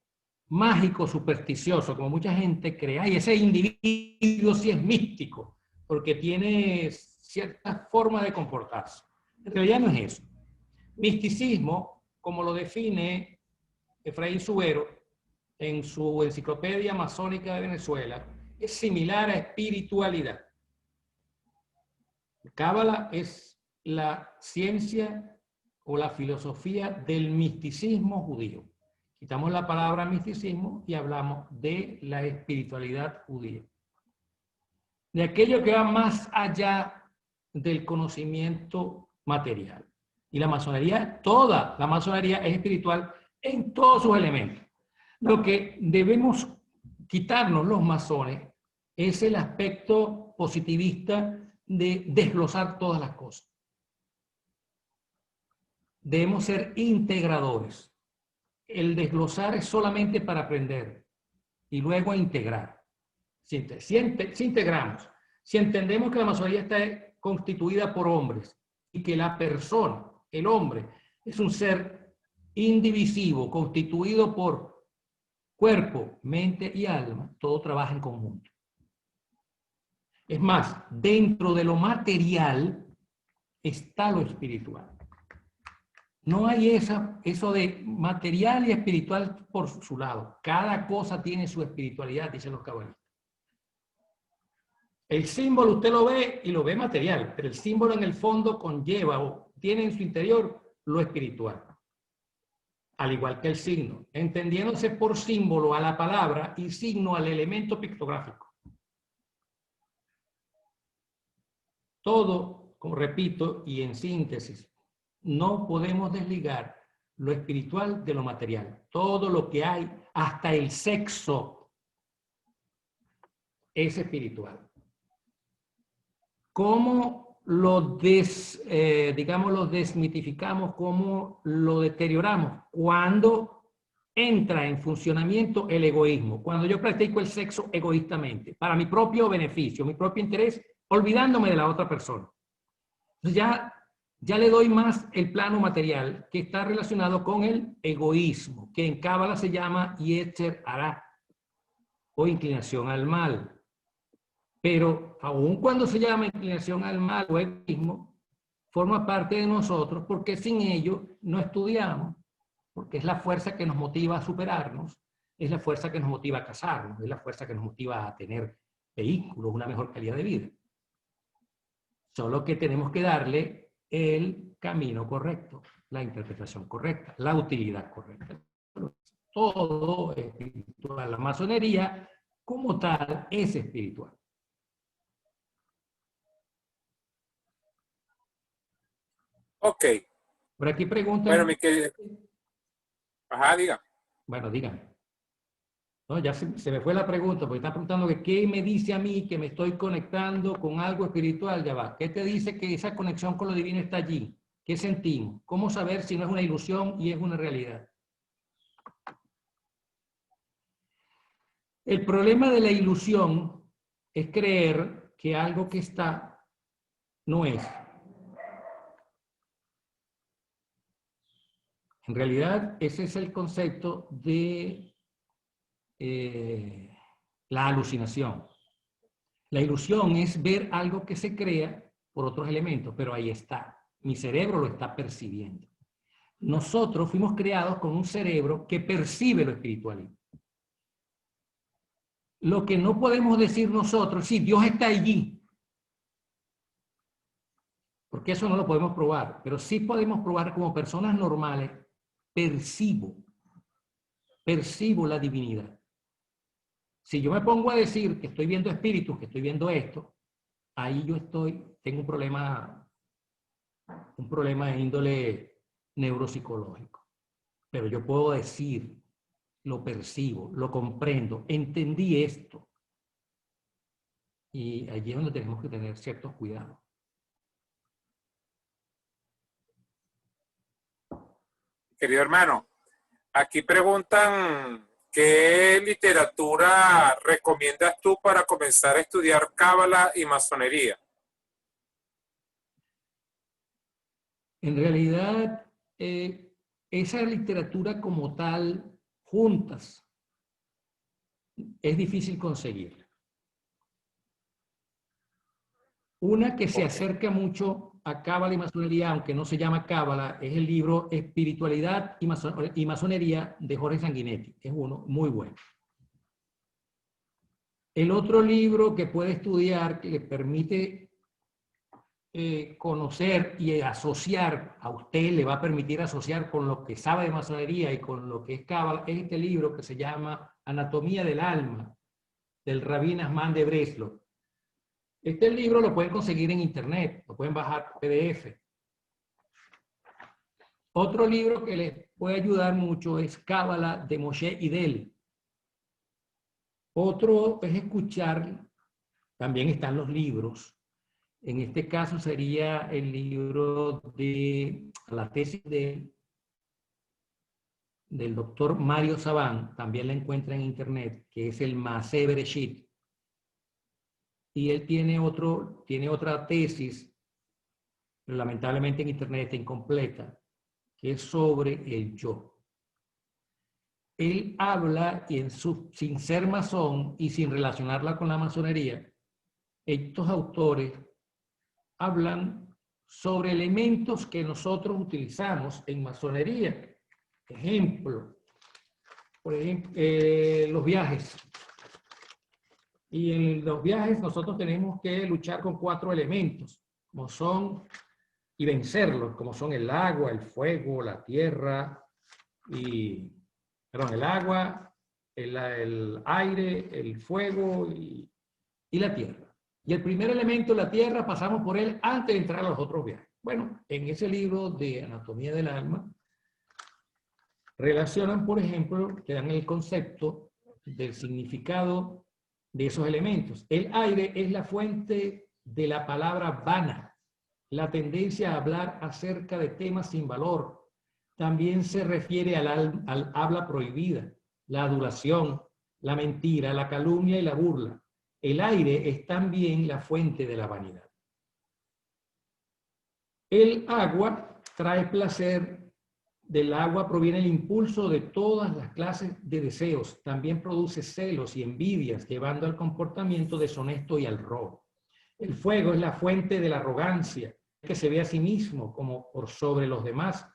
mágico, supersticioso, como mucha gente cree. Ay, ese individuo sí es místico, porque tiene cierta forma de comportarse. En realidad no es eso. Misticismo, como lo define Efraín Subero en su Enciclopedia Masónica de Venezuela, es similar a espiritualidad. Cábala es la ciencia o la filosofía del misticismo judío. Quitamos la palabra misticismo y hablamos de la espiritualidad judía. De aquello que va más allá del conocimiento material. Y la masonería, toda la masonería es espiritual en todos sus elementos. Lo que debemos quitarnos los masones es el aspecto positivista de desglosar todas las cosas. Debemos ser integradores. El desglosar es solamente para aprender y luego integrar. Si integramos, si entendemos que la masonería está constituida por hombres y que la persona, el hombre, es un ser indivisivo, constituido por cuerpo, mente y alma, todo trabaja en conjunto. Es más, dentro de lo material está lo espiritual. No hay eso de material y espiritual por su lado. Cada cosa tiene su espiritualidad, dicen los cabalistas. El símbolo usted lo ve y lo ve material, pero el símbolo en el fondo conlleva o tiene en su interior lo espiritual. Al igual que el signo, entendiéndose por símbolo a la palabra y signo al elemento pictográfico. Todo, como repito, y en síntesis, no podemos desligar lo espiritual de lo material. Todo lo que hay, hasta el sexo, es espiritual. ¿Cómo lo desmitificamos? ¿Cómo lo deterioramos? Cuando entra en funcionamiento el egoísmo. Cuando yo practico el sexo egoístamente, para mi propio beneficio, mi propio interés, olvidándome de la otra persona. Entonces ya le doy más el plano material que está relacionado con el egoísmo, que en Cábala se llama Yetzer Hará, o inclinación al mal. Pero aun cuando se llama inclinación al mal o egoísmo, forma parte de nosotros porque sin ello no estudiamos, porque es la fuerza que nos motiva a superarnos, es la fuerza que nos motiva a casarnos, es la fuerza que nos motiva a tener vehículos, una mejor calidad de vida. Solo que tenemos que darle el camino correcto, la interpretación correcta, la utilidad correcta. Todo es espiritual. La masonería, como tal, es espiritual. Ok. Por aquí preguntan... Bueno, mi querido... Ajá, diga. Bueno, dígame. No, ya se me fue la pregunta, porque está preguntando que qué me dice a mí que me estoy conectando con algo espiritual. Ya va. ¿Qué te dice que esa conexión con lo divino está allí? ¿Qué sentimos? ¿Cómo saber si no es una ilusión y es una realidad? El problema de la ilusión es creer que algo que está no es. En realidad, ese es el concepto de la alucinación. La ilusión es ver algo que se crea por otros elementos, pero ahí está. Mi cerebro lo está percibiendo. Nosotros fuimos creados con un cerebro que percibe lo espiritual. Lo que no podemos decir nosotros, sí, Dios está allí. Porque eso no lo podemos probar, pero sí podemos probar como personas normales, percibo la divinidad. Si yo me pongo a decir que estoy viendo espíritus, que estoy viendo esto, ahí yo tengo un problema de índole neuropsicológico. Pero yo puedo decir, lo percibo, lo comprendo, entendí esto. Y allí es donde tenemos que tener ciertos cuidados. Querido hermano, aquí preguntan ¿qué literatura recomiendas tú para comenzar a estudiar cábala y masonería? En realidad, esa literatura como tal, juntas, es difícil conseguir. Una que se acerca mucho a Cábala y Masonería, aunque no se llama Cábala, es el libro Espiritualidad y Masonería de Jorge Sanguinetti. Es uno muy bueno. El otro libro que puede estudiar, que le permite conocer y asociar, a usted le va a permitir asociar con lo que sabe de masonería y con lo que es Cábala, es este libro que se llama Anatomía del Alma, del Rabí Nachman de Breslov. Este libro lo pueden conseguir en internet, lo pueden bajar PDF. Otro libro que les puede ayudar mucho es Cábala de Moshe Idel. Otro es escuchar, también están los libros. En este caso sería el libro de la tesis del doctor Mario Sabán, también la encuentra en internet, que es el Maaseh Bereshit. Y él tiene otra tesis, pero lamentablemente en internet está incompleta, que es sobre el yo. Él habla, sin ser masón y sin relacionarla con la masonería, estos autores hablan sobre elementos que nosotros utilizamos en masonería. Ejemplo, por ejemplo, los viajes. Y en los viajes nosotros tenemos que luchar con 4 elementos, como son, y vencerlos, como son el agua, el fuego, la tierra, el agua, el aire, el fuego y la tierra. Y el primer elemento, la tierra, pasamos por él antes de entrar a los otros viajes. Bueno, en ese libro de Anatomía del Alma, relacionan, por ejemplo, que dan el concepto del significado de esos elementos. El aire es la fuente de la palabra vana, la tendencia a hablar acerca de temas sin valor. También se refiere al habla prohibida, la adulación, la mentira, la calumnia y la burla. El aire es también la fuente de la vanidad. El agua trae placer. Del agua proviene el impulso de todas las clases de deseos. También produce celos y envidias, llevando al comportamiento deshonesto y al robo. El fuego es la fuente de la arrogancia, que se ve a sí mismo como por sobre los demás.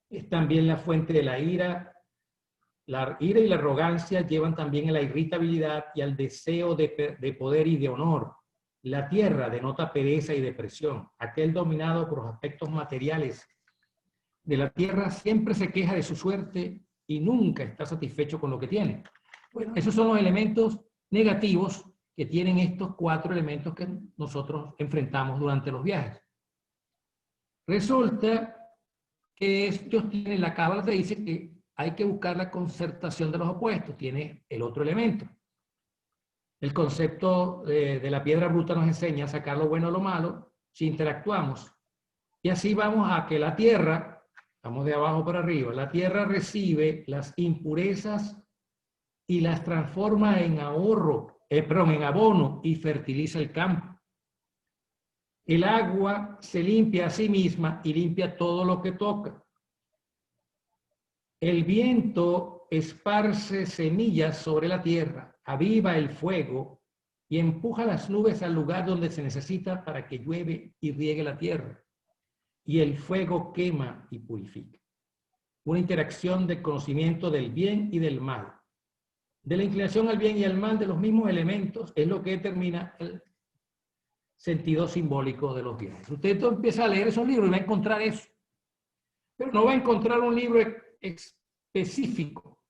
Es también la fuente de la ira. La ira y la arrogancia llevan también a la irritabilidad y al deseo de poder y de honor. La tierra denota pereza y depresión. Aquel dominado por los aspectos materiales de la tierra siempre se queja de su suerte y nunca está satisfecho con lo que tiene. Bueno, esos son los elementos negativos que tienen estos 4 elementos que nosotros enfrentamos durante los viajes. Resulta que ellos tienen, la Cábala te dice que hay que buscar la concertación de los opuestos, tiene el otro elemento. El concepto de la piedra bruta nos enseña a sacar lo bueno o lo malo si interactuamos. Y así vamos a que la tierra, vamos de abajo para arriba, la tierra recibe las impurezas y las transforma en en abono y fertiliza el campo. El agua se limpia a sí misma y limpia todo lo que toca. El viento esparce semillas sobre la tierra, aviva el fuego y empuja las nubes al lugar donde se necesita para que llueve y riegue la tierra. Y el fuego quema y purifica. Una interacción de conocimiento del bien y del mal. De la inclinación al bien y al mal de los mismos elementos es lo que determina el sentido simbólico de los viajes. Usted empieza a leer esos libros y va a encontrar eso. Pero no va a encontrar un libro específico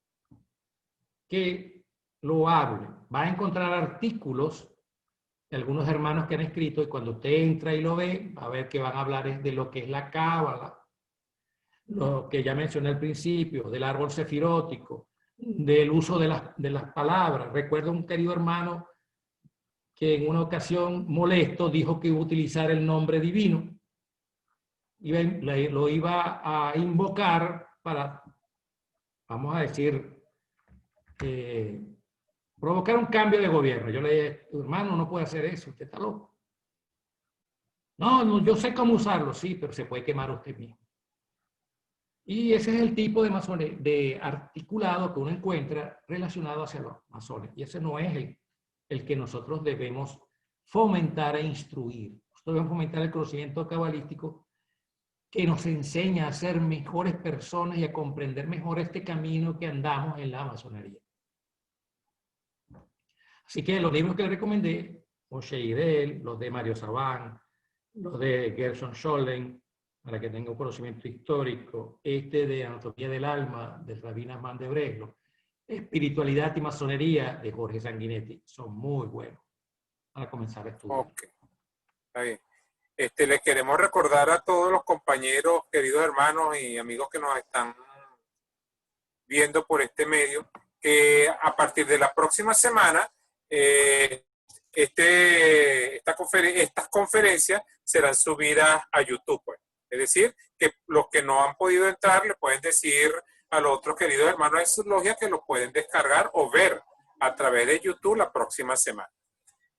que lo hable. Va a encontrar artículos de algunos hermanos que han escrito, y cuando usted entra y lo ve, va a ver que van a hablar de lo que es la Cábala, lo que ya mencioné al principio, del árbol sefirótico, del uso de las palabras. Recuerdo un querido hermano que en una ocasión molesto dijo que iba a utilizar el nombre divino, lo iba a invocar para, vamos a decir, provocar un cambio de gobierno. Yo le dije, hermano, no puede hacer eso, usted está loco. No, yo sé cómo usarlo, sí, pero se puede quemar usted mismo. Y ese es el tipo de articulado que uno encuentra relacionado hacia los masones. Y ese no es el que nosotros debemos fomentar e instruir. debemos fomentar el conocimiento cabalístico que nos enseña a ser mejores personas y a comprender mejor este camino que andamos en la masonería. Así que los libros que le recomendé, Moshe Idel, los de Mario Sabán, los de Gershon Scholem, para que tenga un conocimiento histórico, este de Anatomía del Alma, del Rabbi Nachman de Breslau, Espiritualidad y Masonería, de Jorge Sanguinetti, son muy buenos para comenzar a estudiar. Ok, está bien. Les queremos recordar a todos los compañeros, queridos hermanos y amigos que nos están viendo por este medio, que a partir de la próxima semana, estas conferencias serán subidas a YouTube, pues. Es decir, que los que no han podido entrar le pueden decir a los otros queridos hermanos de sus logias que lo pueden descargar o ver a través de YouTube la próxima semana.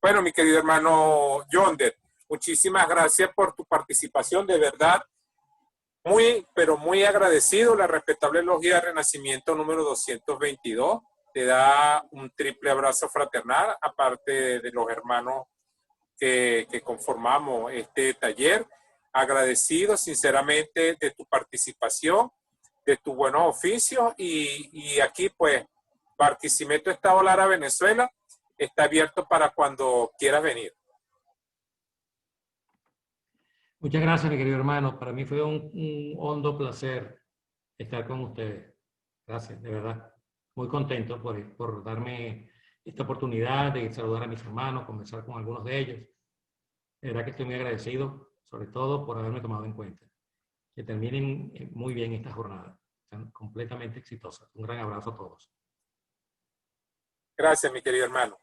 Bueno, mi querido hermano Yonder, muchísimas gracias por tu participación, de verdad. Muy, pero muy agradecido. La respetable logia de Renacimiento número 222 te da un triple abrazo fraternal, aparte de los hermanos que conformamos este taller. Agradecido sinceramente de tu participación, de tu buenos oficios y aquí pues Barquisimeto, Estado Lara, Venezuela, está abierto para cuando quieras venir. Muchas gracias, mi querido hermano. Para mí fue un hondo placer estar con ustedes. Gracias, de verdad. Muy contento por darme esta oportunidad de saludar a mis hermanos, conversar con algunos de ellos. De verdad que estoy muy agradecido, sobre todo por haberme tomado en cuenta. Que terminen muy bien esta jornada. Sean completamente exitosas. Un gran abrazo a todos. Gracias, mi querido hermano.